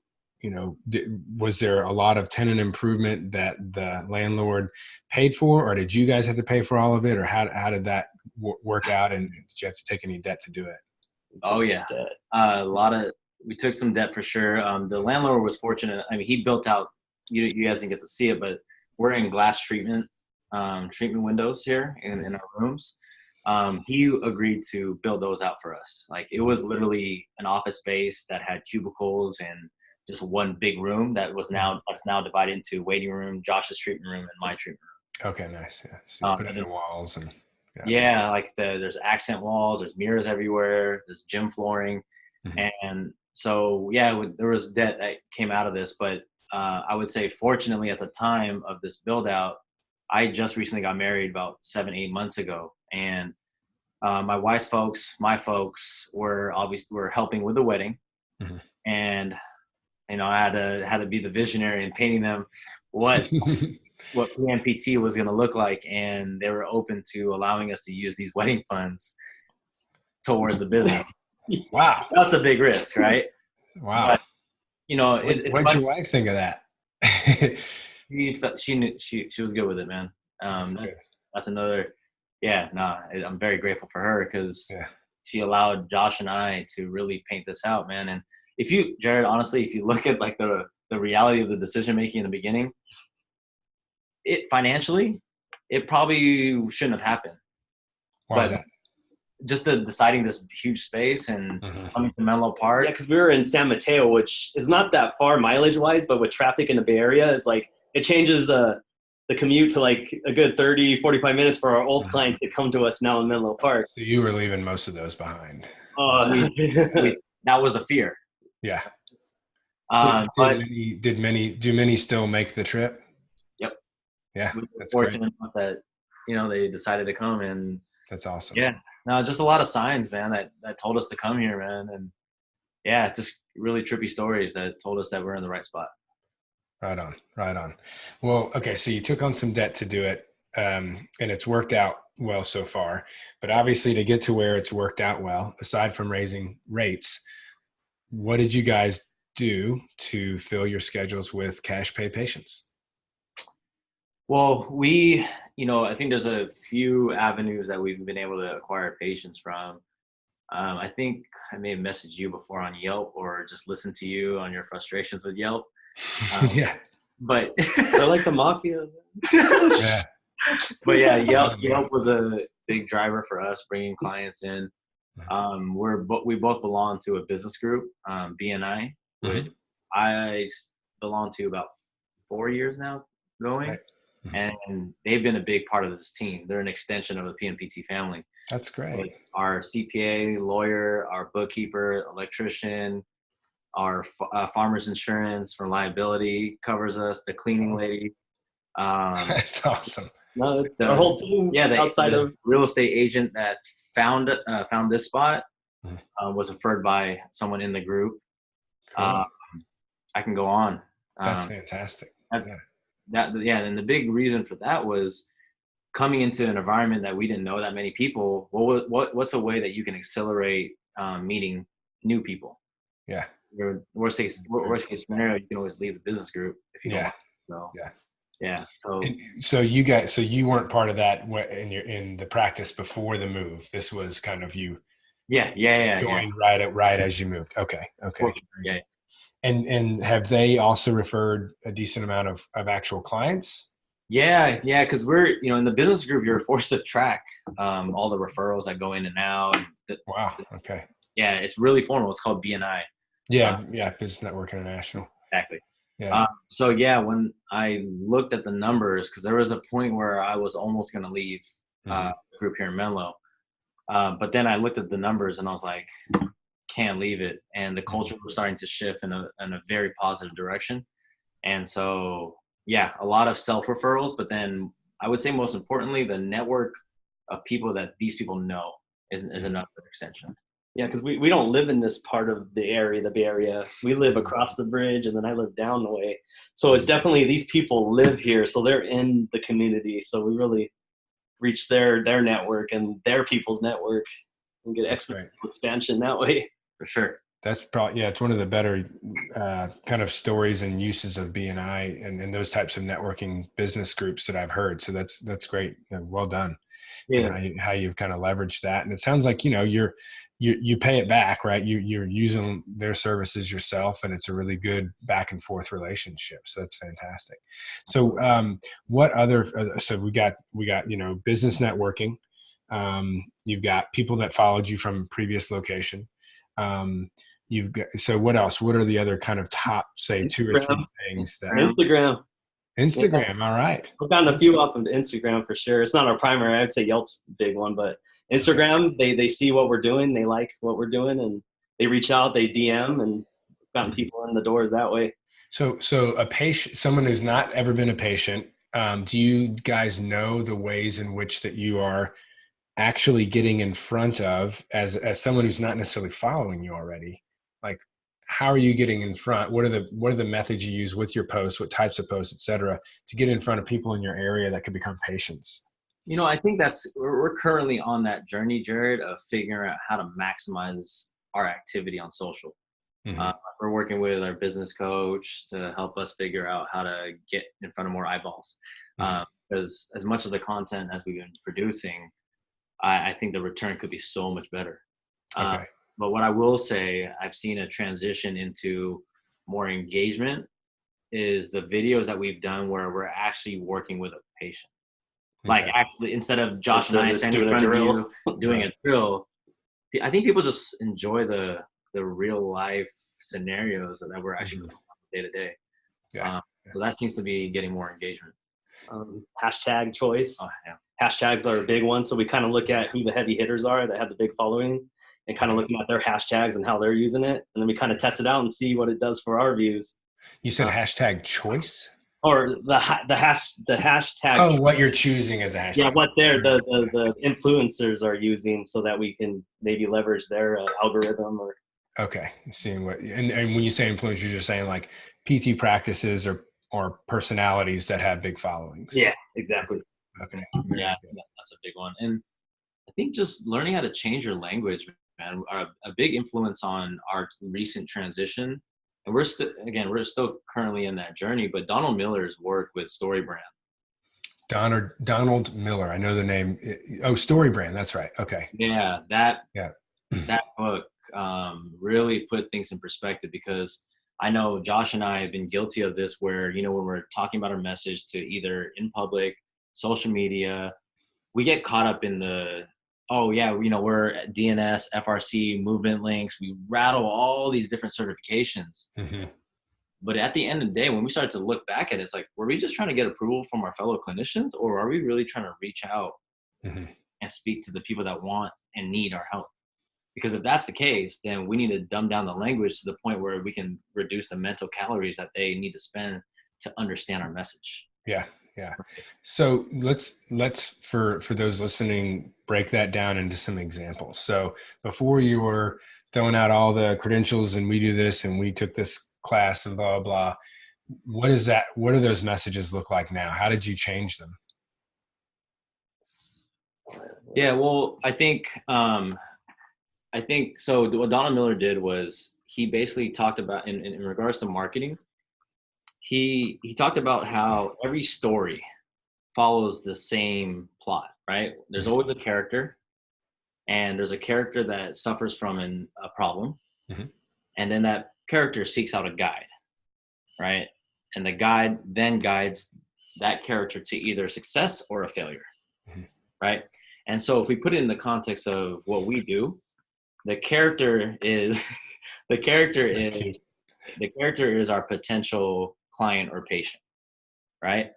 Was there a lot of tenant improvement that the landlord paid for, or did you guys have to pay for all of it, or how did that work out, and did you have to take any debt to do it? Oh yeah, we took some debt for sure. The landlord was fortunate. I mean, he built out, you guys didn't get to see it, but we're in glass treatment windows here in our rooms. He agreed to build those out for us. Like, it was literally an office space that had cubicles and just one big room that's now divided into waiting room, Josh's treatment room, and my treatment room. Okay, nice. Yeah, so you put in the walls and like there's accent walls, there's mirrors everywhere, there's gym flooring, and so there was debt that came out of this, but I would say fortunately at the time of this build out, I just recently got married about 7-8 months ago, and my wife's folks, my folks were helping with the wedding, and I had to be the visionary in painting them what PMPT was going to look like, and they were open to allowing us to use these wedding funds towards the business. Wow, that's a big risk, right? Wow. But, what'd your wife think of that? She knew she was good with it, man. That's another. I'm very grateful for her because she allowed Josh and I to really paint this out, man. And Jarod, honestly, if you look at like the reality of the decision making in the beginning, financially, it probably shouldn't have happened. Why is that? Just deciding this huge space and coming to Menlo Park. Yeah, because we were in San Mateo, which is not that far mileage-wise, but with traffic in the Bay Area, it's like it changes the commute to like a good 30, 45 minutes for our old clients to come to us now in Menlo Park. So you were leaving most of those behind. That was a fear. Yeah. Do many still make the trip? Yep. Yeah. We were that's fortunate enough that, they decided to come, and that's awesome. Yeah. No, just a lot of signs, man, that told us to come here, man. And just really trippy stories that told us that we're in the right spot. Right on. Well, okay. So you took on some debt to do it, and it's worked out well so far, but obviously to get to where it's worked out well, aside from raising rates, what did you guys do to fill your schedules with cash pay patients? Well, I think there's a few avenues that we've been able to acquire patients from. I think I may have messaged you before on Yelp or just listened to you on your frustrations with Yelp. But they're like the mafia. Yeah. But Yelp was a big driver for us bringing clients in. We both belong to a business group, BNI, which I belong to about 4 years now going. Right. and they've been a big part of this team. They're an extension of the PNPT family. That's great. So it's our CPA, lawyer, our bookkeeper, electrician, our farmer's insurance for liability covers us, the cleaning lady. That's awesome. No, it's our whole team. Yeah, outside the of real estate agent that found this spot was referred by someone in the group. Cool. I can go on. That's fantastic. And the big reason for that was coming into an environment that we didn't know that many people. What's a way that you can accelerate meeting new people? Yeah. Your worst case scenario, you can always leave the business group if you don't want. So yeah. So you weren't part of that in the practice before the move. This was kind of you. Joined right as you moved. Okay. Yeah. And have they also referred a decent amount of actual clients? Yeah, because we're in the business group, you're forced to track all the referrals that go in and out. Wow. Okay. Yeah, it's really formal. It's called BNI. Business Network International. Exactly. Yeah. When I looked at the numbers, because there was a point where I was almost going to leave the group here in Menlo, but then I looked at the numbers and I was like, can't leave it. And the culture was starting to shift in a very positive direction. And so, a lot of self-referrals, but then I would say most importantly, the network of people that these people know is another extension. Yeah, because we don't live in this part of the Bay Area. We live across the bridge, and then I live down the way. So it's definitely these people live here, so they're in the community. So we really reach their network and their people's network and get exponential expansion that way. For sure. That's probably, it's one of the better kind of stories and uses of BNI and those types of networking business groups that I've heard. So that's great. Well done. Yeah. How you've kind of leveraged that. And it sounds like, you pay it back, right? You're using their services yourself, and it's a really good back and forth relationship. So that's fantastic. So what other, so we got, business networking. You've got people that followed you from previous location. You've got, so what else? What are the other kind of top, say, 2 or 3 things that Instagram. All right. I've gotten a few off of Instagram for sure. It's not our primary. I'd say Yelp's a big one, but Instagram, they see what we're doing. They like what we're doing, and they reach out, they DM, and gotten people in the doors that way. So a patient, someone who's not ever been a patient, do you guys know the ways in which that you are actually getting in front of as someone who's not necessarily following you already? Like, how are you getting in front? What are the methods you use with your posts? What types of posts, et cetera, to get in front of people in your area that could become patients? I think we're currently on that journey, Jarod, of figuring out how to maximize our activity on social. We're working with our business coach to help us figure out how to get in front of more eyeballs. Because as much of the content as we've been producing, I think the return could be so much better. But what I will say, I've seen a transition into more engagement is the videos that we've done where we're actually working with a patient. Like actually, instead of Josh and I standing in front of you doing a drill, I think people just enjoy the real life scenarios that we're actually doing day to day. So that seems to be getting more engagement. Hashtag choice. Oh, yeah. Hashtags are a big one. So we kind of look at who the heavy hitters are that have the big following and kind of looking at their hashtags and how they're using it. And then we kind of test it out and see what it does for our views. You said hashtag choice? Or the hashtag. Oh, what you're choosing as a hashtag. Yeah, what the influencers are using so that we can maybe leverage their algorithm or. Okay, seeing what and when you say influencers, you're just saying like PT practices or personalities that have big followings. Yeah, exactly. Okay. Yeah, that's a big one. And I think just learning how to change your language, man, are a big influence on our recent transition. And we're still currently in that journey, but Donald Miller's work with StoryBrand. Donald Miller. I know the name. Oh, StoryBrand. That's right. Okay. Yeah. That book really put things in perspective, because I know Josh and I have been guilty of this where, when we're talking about our message to either in public, social media, we get caught up in we're at DNS, FRC, movement links. We rattle all these different certifications. But at the end of the day, when we started to look back at it, it's like, were we just trying to get approval from our fellow clinicians, or are we really trying to reach out and speak to the people that want and need our help? Because if that's the case, then we need to dumb down the language to the point where we can reduce the mental calories that they need to spend to understand our message. Yeah. Yeah. So let's for those listening, break that down into some examples. So before you were throwing out all the credentials and we do this and we took this class and blah, blah, what is that? What do those messages look like now? How did you change them? Yeah, well, I think so. What Donald Miller did was he basically talked about in regards to marketing. He talked about how every story follows the same plot, right? There's always a character, and there's a character that suffers from a problem, and then that character seeks out a guide, right? And the guide then guides that character to either success or a failure, right? And so if we put it in the context of what we do, the character is our potential client or patient, right?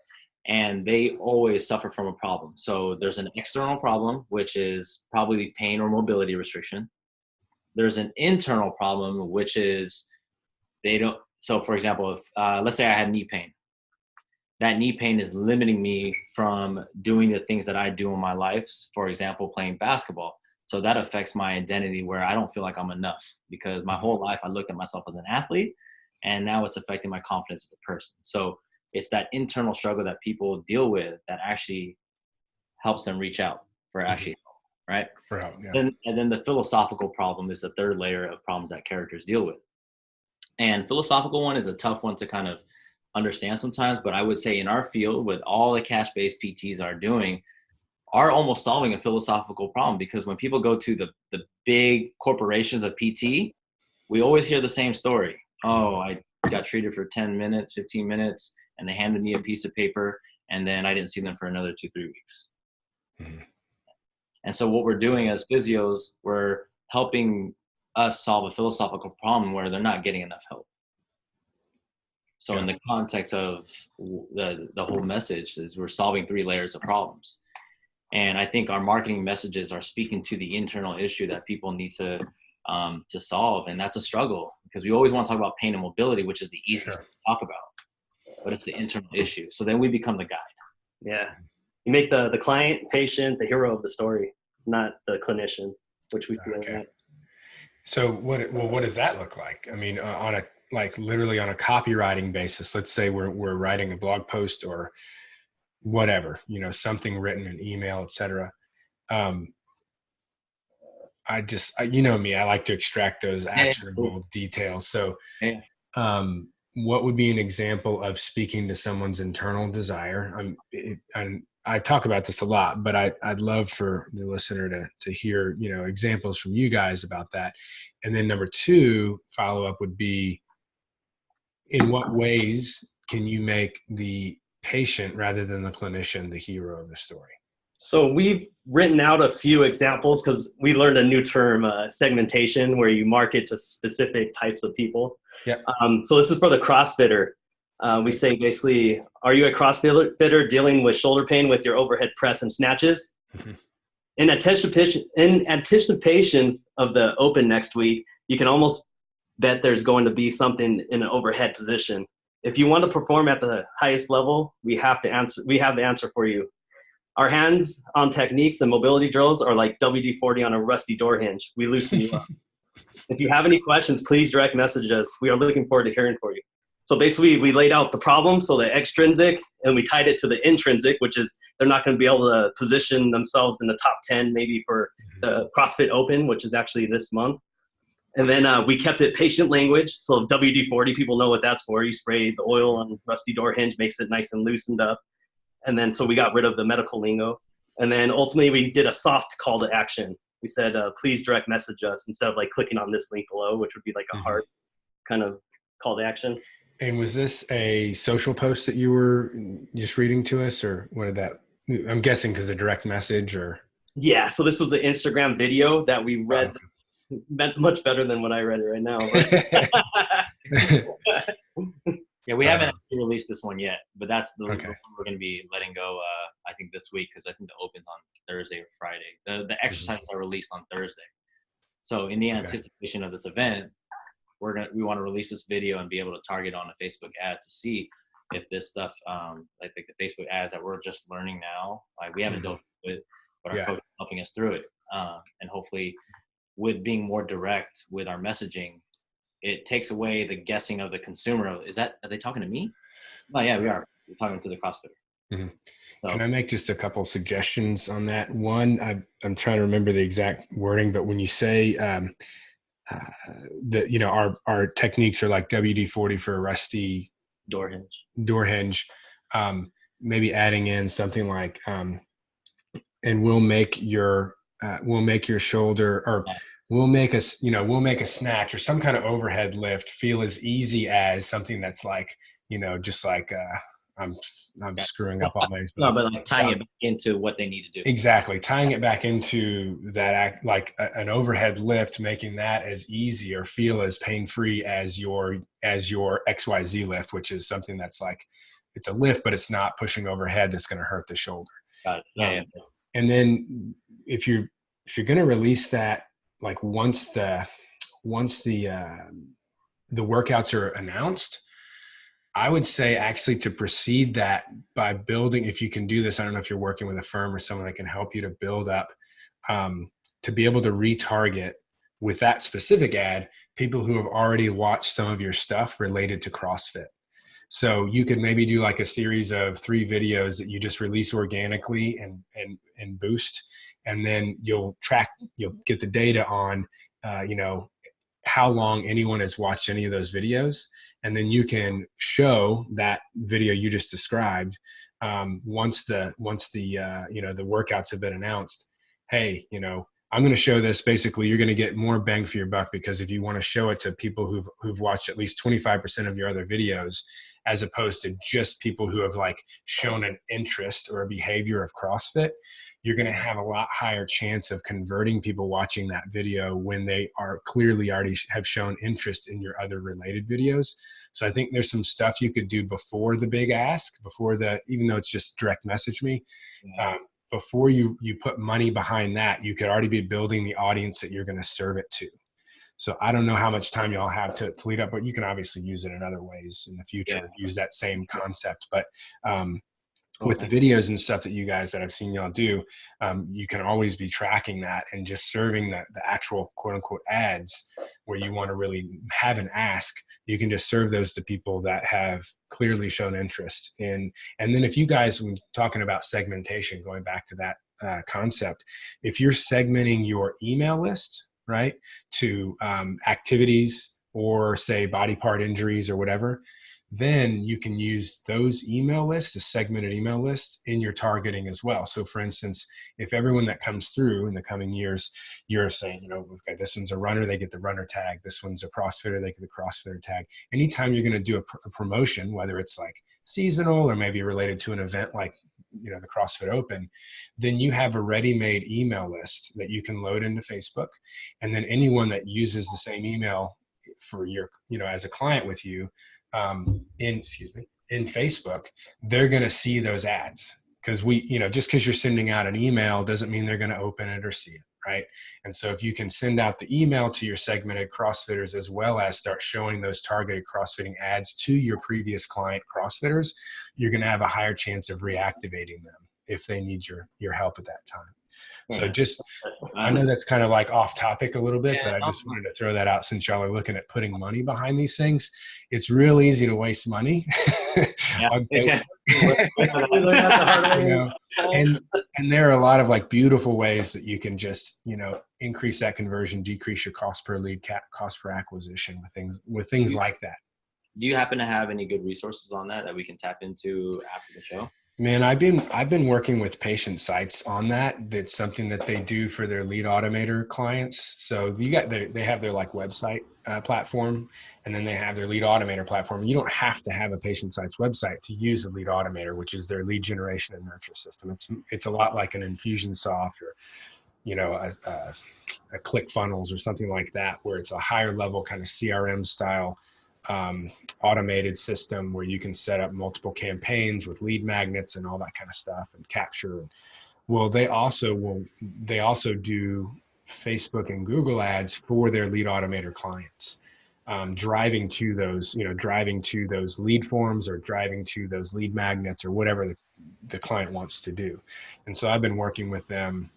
And they always suffer from a problem. So there's an external problem, which is probably pain or mobility restriction. There's an internal problem, which is so for example, if let's say I had knee pain, that knee pain is limiting me from doing the things that I do in my life, for example, playing basketball. So that affects my identity, where I don't feel like I'm enough, because my whole life I looked at myself as an athlete, and now it's affecting my confidence as a person. So it's that internal struggle that people deal with that actually helps them reach out for actually help, right? For help, yeah. And then the philosophical problem is the third layer of problems that characters deal with. And philosophical one is a tough one to kind of understand sometimes, but I would say in our field, with all the cash-based PTs are almost solving a philosophical problem, because when people go to the big corporations of PT, we always hear the same story. Oh, I got treated for 10 minutes, 15 minutes, and they handed me a piece of paper, and then I didn't see them for another 2-3 weeks. And so what we're doing as physios, we're helping us solve a philosophical problem where they're not getting enough help. So in the context of the whole message is we're solving 3 layers of problems. And I think our marketing messages are speaking to the internal issue that people need to solve. And that's a struggle, because we always want to talk about pain and mobility, which is the easiest to talk about, but it's the internal issue. So then we become the guide. Yeah. You make the client, patient, the hero of the story, not the clinician, which we feel like. So what does that look like? I mean, literally on a copywriting basis, let's say we're writing a blog post or whatever, something written, an email, etc. You know me, I like to extract those actionable details. So what would be an example of speaking to someone's internal desire? And I talk about this a lot, but I'd love for the listener to hear, examples from you guys about that. And then number 2 follow-up would be, in what ways can you make the patient rather than the clinician the hero of the story? So we've written out a few examples, because we learned a new term, segmentation, where you market to specific types of people. Yep. So this is for the CrossFitter. We say basically, are you a CrossFitter dealing with shoulder pain with your overhead press and snatches? In anticipation of the open next week, you can almost bet there's going to be something in an overhead position. If you want to perform at the highest level, we have the answer for you. Our hands-on techniques and mobility drills are like WD-40 on a rusty door hinge. We loosen you up. If you have any questions, please direct message us. We are looking forward to hearing from you. So basically, we laid out the problem, so the extrinsic, and we tied it to the intrinsic, which is they're not going to be able to position themselves in the top 10 maybe for the CrossFit Open, which is actually this month. And then we kept it patient language. So WD-40, people know what that's for. You spray the oil on rusty door hinge, makes it nice and loosened up. And then so we got rid of the medical lingo. And then ultimately we did a soft call to action. We said, please direct message us, instead of like clicking on this link below, which would be like a hard kind of call to action. And was this a social post that you were just reading to us, or what did that, I'm guessing because of direct message, or? Yeah, so this was an Instagram video that we read, much better than when I read it right now. we haven't actually released this one yet, but that's the Okay. one we're going to be letting go. I think this week, because I think the opens on Thursday or Friday. The exercises are released on Thursday. So in the anticipation of this event, we want to release this video and be able to target on a Facebook ad to see if this stuff, I think the Facebook ads that we're just learning now, like we haven't done it, but our coach is helping us through it, and hopefully, with being more direct with our messaging, it takes away the guessing of the consumer. Are they talking to me? Oh yeah, we are. We're talking to the CrossFitter. Mm-hmm. So, can I make just a couple suggestions on that? One, I'm trying to remember the exact wording, but when you say that, you know, our techniques are like WD-40 for a rusty door hinge, maybe adding in something like, and we'll make your shoulder, or we'll make a snatch or some kind of overhead lift feel as easy as something that's like, you know, just like, I'm screwing up all names. No, but like tying it back into what they need to do. Exactly. Tying it back into that act, like an overhead lift, making that as easy or feel as pain-free as your XYZ lift, which is something that's like, it's a lift, but it's not pushing overhead that's going to hurt the shoulder. Got it. Yeah. And then if you're going to release that, like once the workouts are announced, I would say actually to precede that by building, if you can do this, I don't know if you're working with a firm or someone that can help you to build up, to be able to retarget with that specific ad, people who have already watched some of your stuff related to CrossFit. So you could maybe do like a series of 3 videos that you just release organically and boost. And then you'll get the data on, you know, how long anyone has watched any of those videos. And then you can show that video you just described, once the you know, the workouts have been announced. Hey, you know, I'm going to show this. Basically, you're going to get more bang for your buck, because if you want to show it to people who've watched at least 25% of your other videos, as opposed to just people who have like shown an interest or a behavior of CrossFit, you're going to have a lot higher chance of converting people watching that video when they are clearly already have shown interest in your other related videos. So I think there's some stuff you could do before the big ask, even though it's just direct message me, before you put money behind that, you could already be building the audience that you're going to serve it to. So I don't know how much time y'all have to lead up, but you can obviously use it in other ways in the future, use that same concept. But with the videos and stuff that you guys that I've seen y'all do, you can always be tracking that and just serving the actual quote unquote ads where you want to really have an ask. You can just serve those to people that have clearly shown interest in. And then if you guys, when talking about segmentation, going back to that concept, if you're segmenting your email list, right, to activities or say body part injuries or whatever, then you can use those email lists, the segmented email lists, in your targeting as well. So for instance, if everyone that comes through in the coming years, you're saying, you know, we've got this one's a runner, they get the runner tag. This one's a CrossFitter, they get the CrossFitter tag. Anytime you're going to do a promotion, whether it's like seasonal or maybe related to an event like, you know, the CrossFit Open, then you have a ready-made email list that you can load into Facebook. And then anyone that uses the same email for your, you know, as a client with you, in Facebook, they're going to see those ads, because just because you're sending out an email doesn't mean they're going to open it or see it, right? And so if you can send out the email to your segmented CrossFitters as well as start showing those targeted CrossFitting ads to your previous client CrossFitters, you're going to have a higher chance of reactivating them if they need your help at that time. So just, I know that's kind of like off topic a little bit, but I just wanted to throw that out since y'all are looking at putting money behind these things. It's real easy to waste money on Facebook. And there are a lot of like beautiful ways that you can just, you know, increase that conversion, decrease your cost per lead, cost per acquisition with things like that. Do you happen to have any good resources on that we can tap into after the show? Man, I've been working with patient sites on that. That's something that they do for their lead automator clients. So they have their like website platform, and then they have their lead automator platform. You don't have to have a patient site's website to use a lead automator, which is their lead generation and nurture system. It's a lot like an Infusionsoft or, you know, a ClickFunnels or something like that, where it's a higher level kind of CRM style automated system where you can set up multiple campaigns with lead magnets and all that kind of stuff and capture. Well, they also do Facebook and Google ads for their lead automator clients, driving to those lead forms or driving to those lead magnets or whatever the client wants to do. And so I've been working with them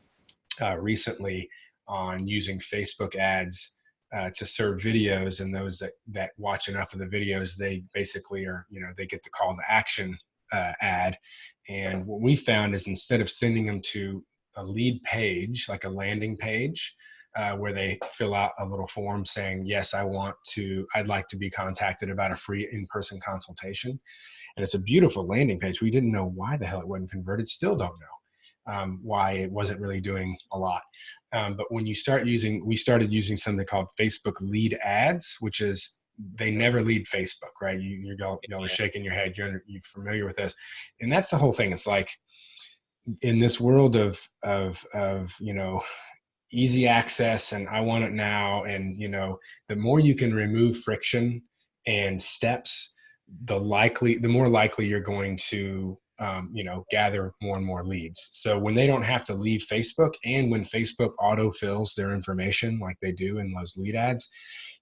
recently on using Facebook ads to serve videos, and those that watch enough of the videos, they basically they get the call to action ad. And what we found is, instead of sending them to a lead page, like a landing page, where they fill out a little form saying, yes, I'd like to be contacted about a free in-person consultation. And it's a beautiful landing page. We didn't know why the hell it wasn't converted. Still don't know why it wasn't really doing a lot. But when we started using something called Facebook lead ads, which is, they never lead Facebook, right? You're shaking your head. You're familiar with this. And that's the whole thing. It's like, in this world of easy access and I want it now, and the more you can remove friction and steps, the more likely you're going to gather more and more leads. So when they don't have to leave Facebook, and when Facebook auto fills their information like they do in those lead ads,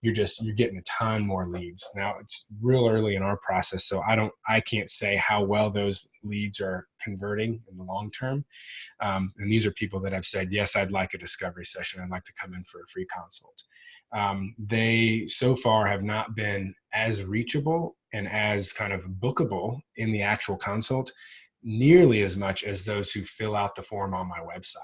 you're getting a ton more leads. Now, it's real early in our process, so I can't say how well those leads are converting in the long term. And these are people that have said, yes, I'd like a discovery session. I'd like to come in for a free consult. They so far have not been as reachable and as kind of bookable in the actual consult nearly as much as those who fill out the form on my website.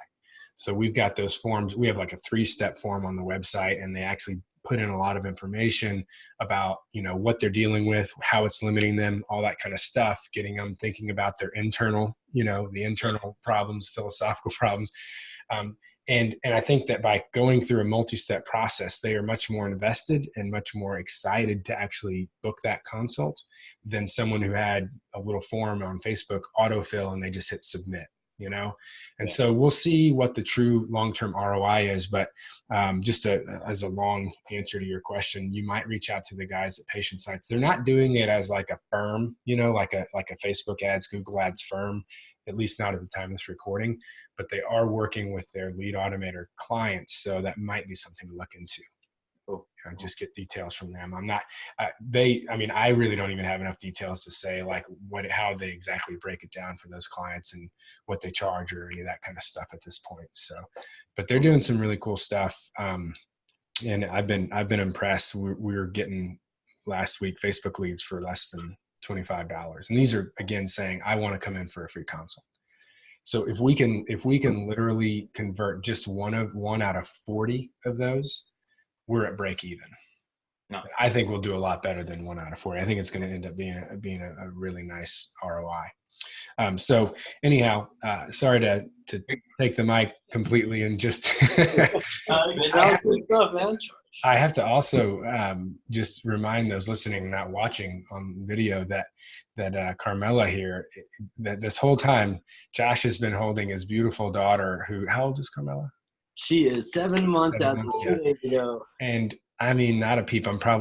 So we've got those forms. We have like a 3-step form on the website, and they actually put in a lot of information about, what they're dealing with, how it's limiting them, all that kind of stuff, getting them thinking about their internal, the internal problems, philosophical problems. And I think that by going through a multi-step process, they are much more invested and much more excited to actually book that consult than someone who had a little form on Facebook autofill and they just hit submit. And so we'll see what the true long-term ROI is. But just as a long answer to your question, you might reach out to the guys at Patient Sites. They're not doing it as like a firm, like a Facebook ads, Google ads firm, at least not at the time of this recording, but they are working with their lead automator clients. So that might be something to look into. Just get details from them. I really don't even have enough details to say like how they exactly break it down for those clients and what they charge or any of that kind of stuff at this point. So, but they're doing some really cool stuff. And I've been impressed. We were getting last week Facebook leads for less than $25. And these are, again, saying, I want to come in for a free consult. So if we can literally convert just one out of 40 of those, we're at break even. No, I think we'll do a lot better than 1 out of 40. I think it's going to end up being a really nice ROI. So anyhow, sorry to take the mic completely and just. That was good stuff, man. I have to also just remind those listening, not watching on video, that Carmela here, that this whole time Josh has been holding his beautiful daughter. How old is Carmela? She is 7 months out. And I mean, not a peep. I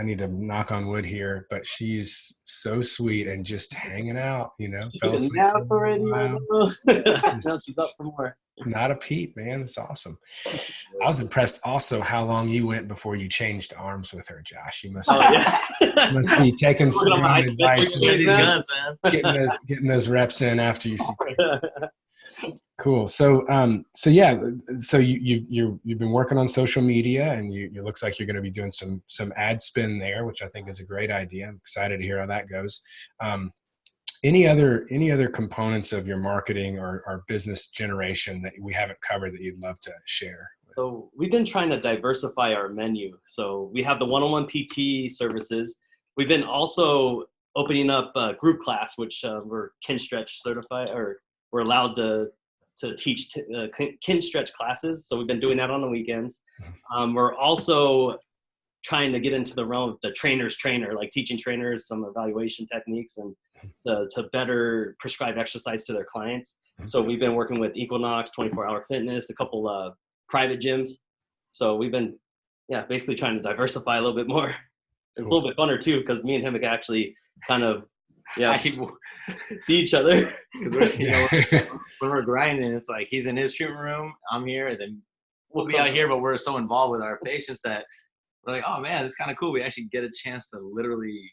need to knock on wood here, but she's so sweet and just hanging out, fell asleep for a while. Now she's up for more. Not a peep, man. It's awesome. I was impressed also how long you went before you changed arms with her, Josh. You must be taking some advice, getting those reps in after you see. Cool. So you've been working on social media, and it looks like you're going to be doing some ad spin there, which I think is a great idea. I'm excited to hear how that goes. Any other components of your marketing or business generation that we haven't covered that you'd love to share? So we've been trying to diversify our menu. So we have the one-on-one PT services. We've been also opening up a group class, which we're Kinstretch certified, or we're allowed to teach Kinstretch classes. So we've been doing that on the weekends. We're also trying to get into the realm of the trainer's trainer, like teaching trainers some evaluation techniques and to better prescribe exercise to their clients. So we've been working with Equinox, 24-Hour Fitness, a couple of private gyms. So we've been, basically trying to diversify a little bit more. It's a little bit funner too, because me and him can actually kind of, actually see each other. Because when we're grinding, it's like he's in his treatment room, I'm here, and then we'll be out here, but we're so involved with our patients that we're like, oh man, it's kind of cool. We actually get a chance to literally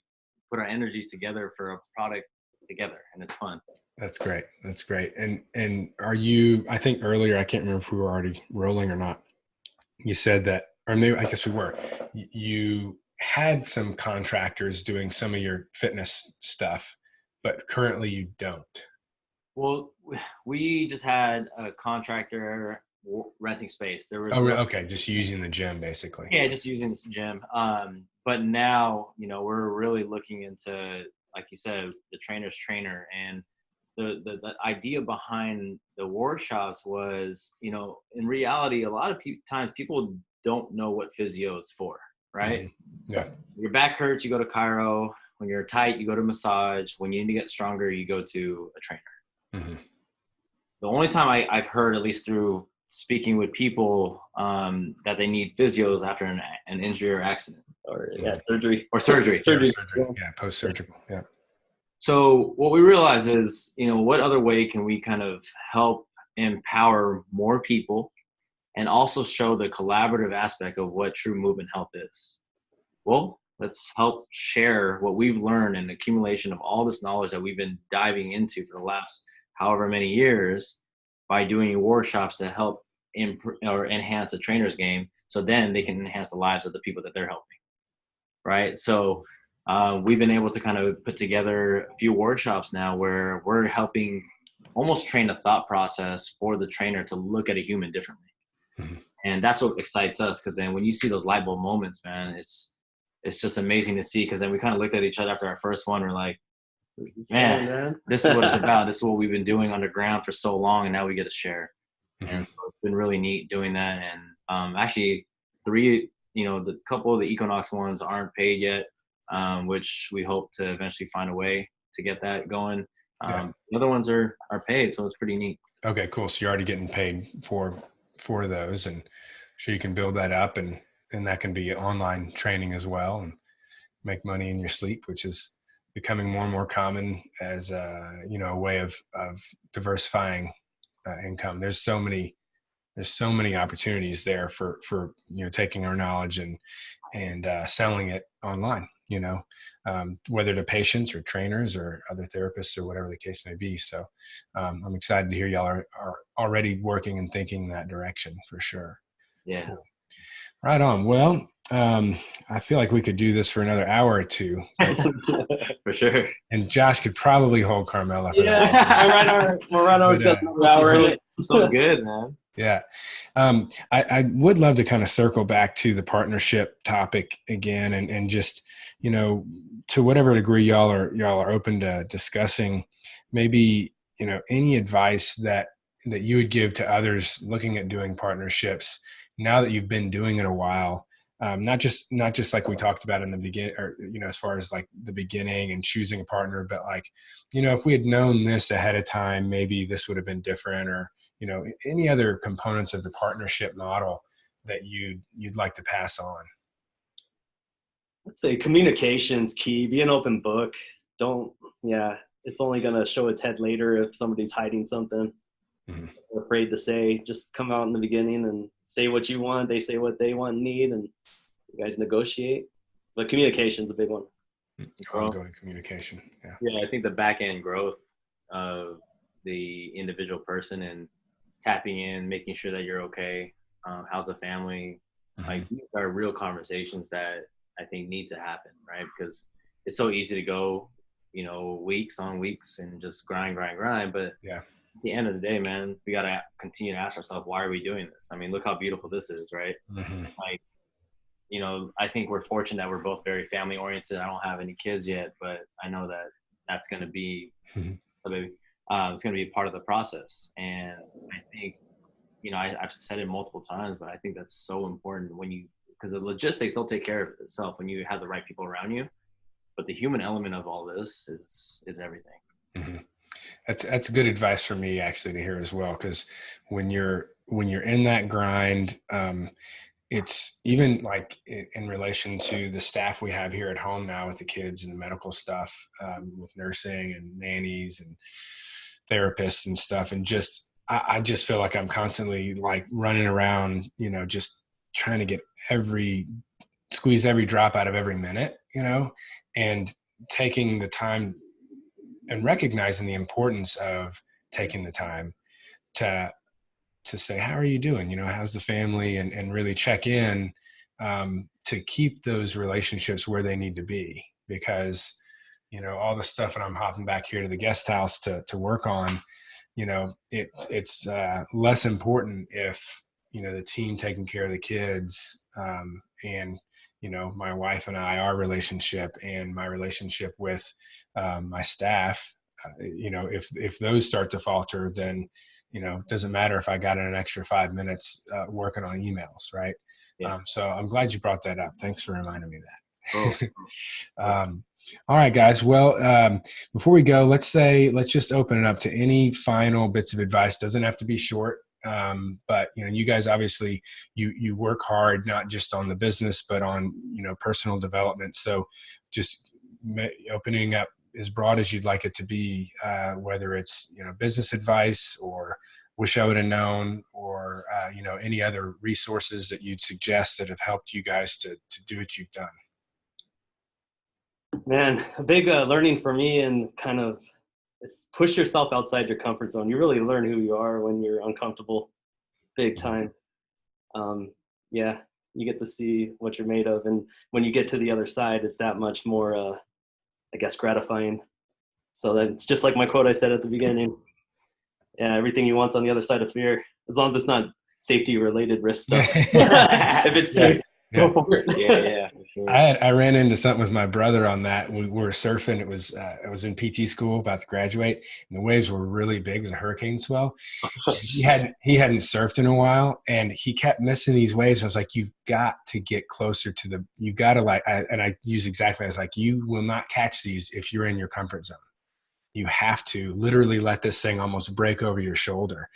put our energies together for a product together, and it's fun. That's great. That's great. And are you, I think earlier, I can't remember if we were already rolling or not. You said that, or maybe, I guess we were, you had some contractors doing some of your fitness stuff, but currently you don't. Well, we just had a contractor renting space. There was okay, just using the gym basically. Yeah, just using the gym. But now, we're really looking into, like you said, the trainer's trainer. And the idea behind the workshops was, in reality, a lot of times people don't know what physio is for, right? Mm-hmm. Yeah. Your back hurts, you go to chiro. When you're tight, you go to massage. When you need to get stronger, you go to a trainer. Mm-hmm. The only time I've heard, at least through speaking with people, that they need physios after an injury or accident, or surgery. Yeah, post-surgical. Yeah. So what we realize is, what other way can we kind of help empower more people and also show the collaborative aspect of what true movement health is? Well, let's help share what we've learned and the accumulation of all this knowledge that we've been diving into for the last however many years by doing workshops to help enhance a trainer's game, so then they can enhance the lives of the people that they're helping, right? So we've been able to kind of put together a few workshops now where we're helping almost train a thought process for the trainer to look at a human differently. Mm-hmm. And that's what excites us, because then when you see those light bulb moments, man, it's just amazing to see, because then we kind of looked at each other after our first one. We're like, man, this is what it's about. This is what we've been doing underground for so long, and now we get to share. Mm-hmm. And so it's been really neat doing that. And actually, the couple of the Equinox ones aren't paid yet, which we hope to eventually find a way to get that going. The other ones are paid, so it's pretty neat. Okay, cool. So you're already getting paid for those, and so you can build that up, and that can be online training as well, and make money in your sleep, which is becoming more and more common as a way of diversifying income. There's so many opportunities there for taking our knowledge and selling it online, whether to patients or trainers or other therapists or whatever the case may be. So I'm excited to hear y'all are already working and thinking in that direction for sure. Yeah. Cool. Right on. Well, I feel like we could do this for another hour or two. For sure. And Josh could probably hold Carmela for that. Yeah, we're right on another hour. So good, man. Yeah. I would love to kind of circle back to the partnership topic again, and just, to whatever degree y'all are open to discussing, maybe, any advice that you would give to others looking at doing partnerships now that you've been doing it a while. Not just like we talked about in the beginning, or, as far as like the beginning and choosing a partner, but like, if we had known this ahead of time, maybe this would have been different, or, any other components of the partnership model that you'd like to pass on. I'd say communication's key. Be an open book. It's only going to show its head later if somebody's hiding something. Mm-hmm. They're afraid to say. Just come out in the beginning and say what you want. They say what they want and need, and you guys negotiate. But communication's a big one. Ongoing communication. Yeah. Yeah, I think the back end growth of the individual person and tapping in, making sure that you're okay. How's the family? Mm-hmm. Like, these are real conversations that I think need to happen, right? Because it's so easy to go, weeks on weeks and just grind. But yeah, at the end of the day, man, we got to continue to ask ourselves, why are we doing this? I mean, look how beautiful this is, right? Mm-hmm. Like, I think we're fortunate that we're both very family oriented. I don't have any kids yet, but I know that that's going to be, it's going to be a part of the process. And I think, I've said it multiple times, but I think that's so important because the logistics, they'll take care of itself when you have the right people around you. But the human element of all this is everything. Mm-hmm. That's good advice for me actually to hear as well. Because when you're in that grind, it's even like in relation to the staff we have here at home now with the kids and the medical stuff, with nursing and nannies and therapists and stuff. And just, I just feel like I'm constantly like running around, just trying to get squeeze every drop out of every minute, and taking the time and recognizing the importance of taking the time to say, how are you doing? How's the family, and really check in, to keep those relationships where they need to be, because, all the stuff that I'm hopping back here to the guest house to work on, it's less important if, the team taking care of the kids, and, my wife and I, our relationship and my relationship with, my staff, if those start to falter, then, it doesn't matter if I got in an extra 5 minutes working on emails, right? Yeah. So I'm glad you brought that up. Thanks for reminding me of that. Oh. All right, guys. Well, before we go, let's just open it up to any final bits of advice. Doesn't have to be short, but you guys obviously you work hard, not just on the business, but on personal development. So just opening up as broad as you'd like it to be, whether it's business advice or wish I would have known, or any other resources that you'd suggest that have helped you guys to do what you've done. Man, a big learning for me, and kind of push yourself outside your comfort zone. You really learn who you are when you're uncomfortable, big time. Yeah, you get to see what you're made of, and when you get to the other side, it's that much more I guess gratifying. So that's just like my quote I said at the beginning. Yeah, everything you want's on the other side of fear, as long as it's not safety related risk stuff. If it's safe, go for it. Yeah, for sure. I ran into something with my brother on that. We were surfing. It was in PT school, about to graduate, and the waves were really big. It was a hurricane swell. He hadn't surfed in a while, and he kept missing these waves. I was like, "You've got to get closer to you've got to and I use exactly. I was like, "You will not catch these if you're in your comfort zone. You have to literally let this thing almost break over your shoulder."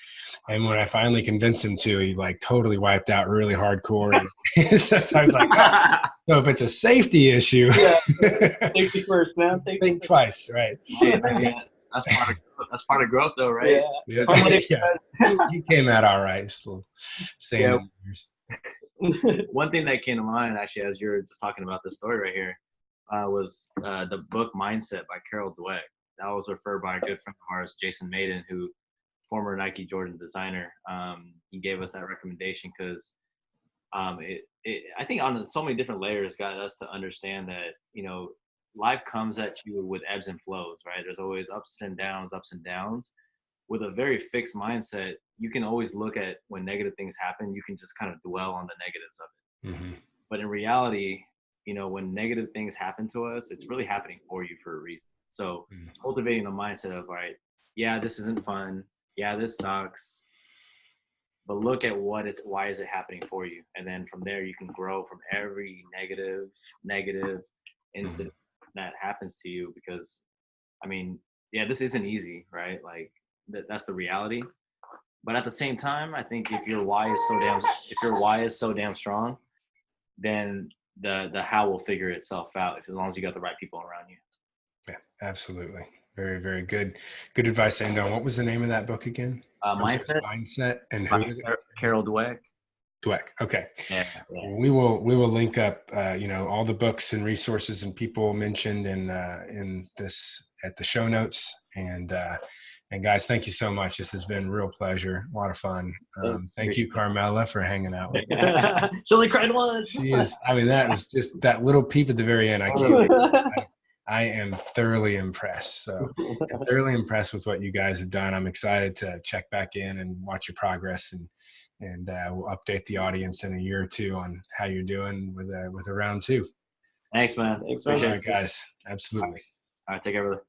And when I finally convinced him to, he like totally wiped out really hardcore. So I was like, oh. So if it's a safety issue, safety first, man. Safety think first. Twice, right? Yeah, that's part of growth, though, right? Yeah. You came out all right. Still same. One thing that came to mind, actually, as you're just talking about this story right here, was the book Mindset by Carol Dweck. That was referred by a good friend of ours, Jason Maiden, who former Nike Jordan designer. He gave us that recommendation because I think on so many different layers got us to understand that, life comes at you with ebbs and flows, right? There's always ups and downs. With a very fixed mindset, you can always look at when negative things happen, you can just kind of dwell on the negatives of it. Mm-hmm. But in reality, when negative things happen to us, it's really happening for you for a reason. So cultivating a mindset of, all right, yeah, this isn't fun. Yeah, this sucks. But look at why is it happening for you? And then from there, you can grow from every negative incident that happens to you. Because, this isn't easy, right? Like that's the reality. But at the same time, I think if your why is so damn strong, then the how will figure itself out, as long as you got the right people around you. Yeah, absolutely. Very, very good. Good advice, Andon. What was the name of that book again? Mindset. And who is it? Carol Dweck. Dweck. Okay. Yeah. We will link up, all the books and resources and people mentioned in this at the show notes. And guys, thank you so much. This has been a real pleasure. A lot of fun. Thank you, Carmela, for hanging out with me. She only cried once. She is. That was just that little peep at the very end. I am thoroughly impressed. So I'm thoroughly impressed with what you guys have done. I'm excited to check back in and watch your progress, and we'll update the audience in a year or two on how you're doing with a round 2. Thanks, man. Thanks, man. All right, guys. Absolutely. All right, take care, brother.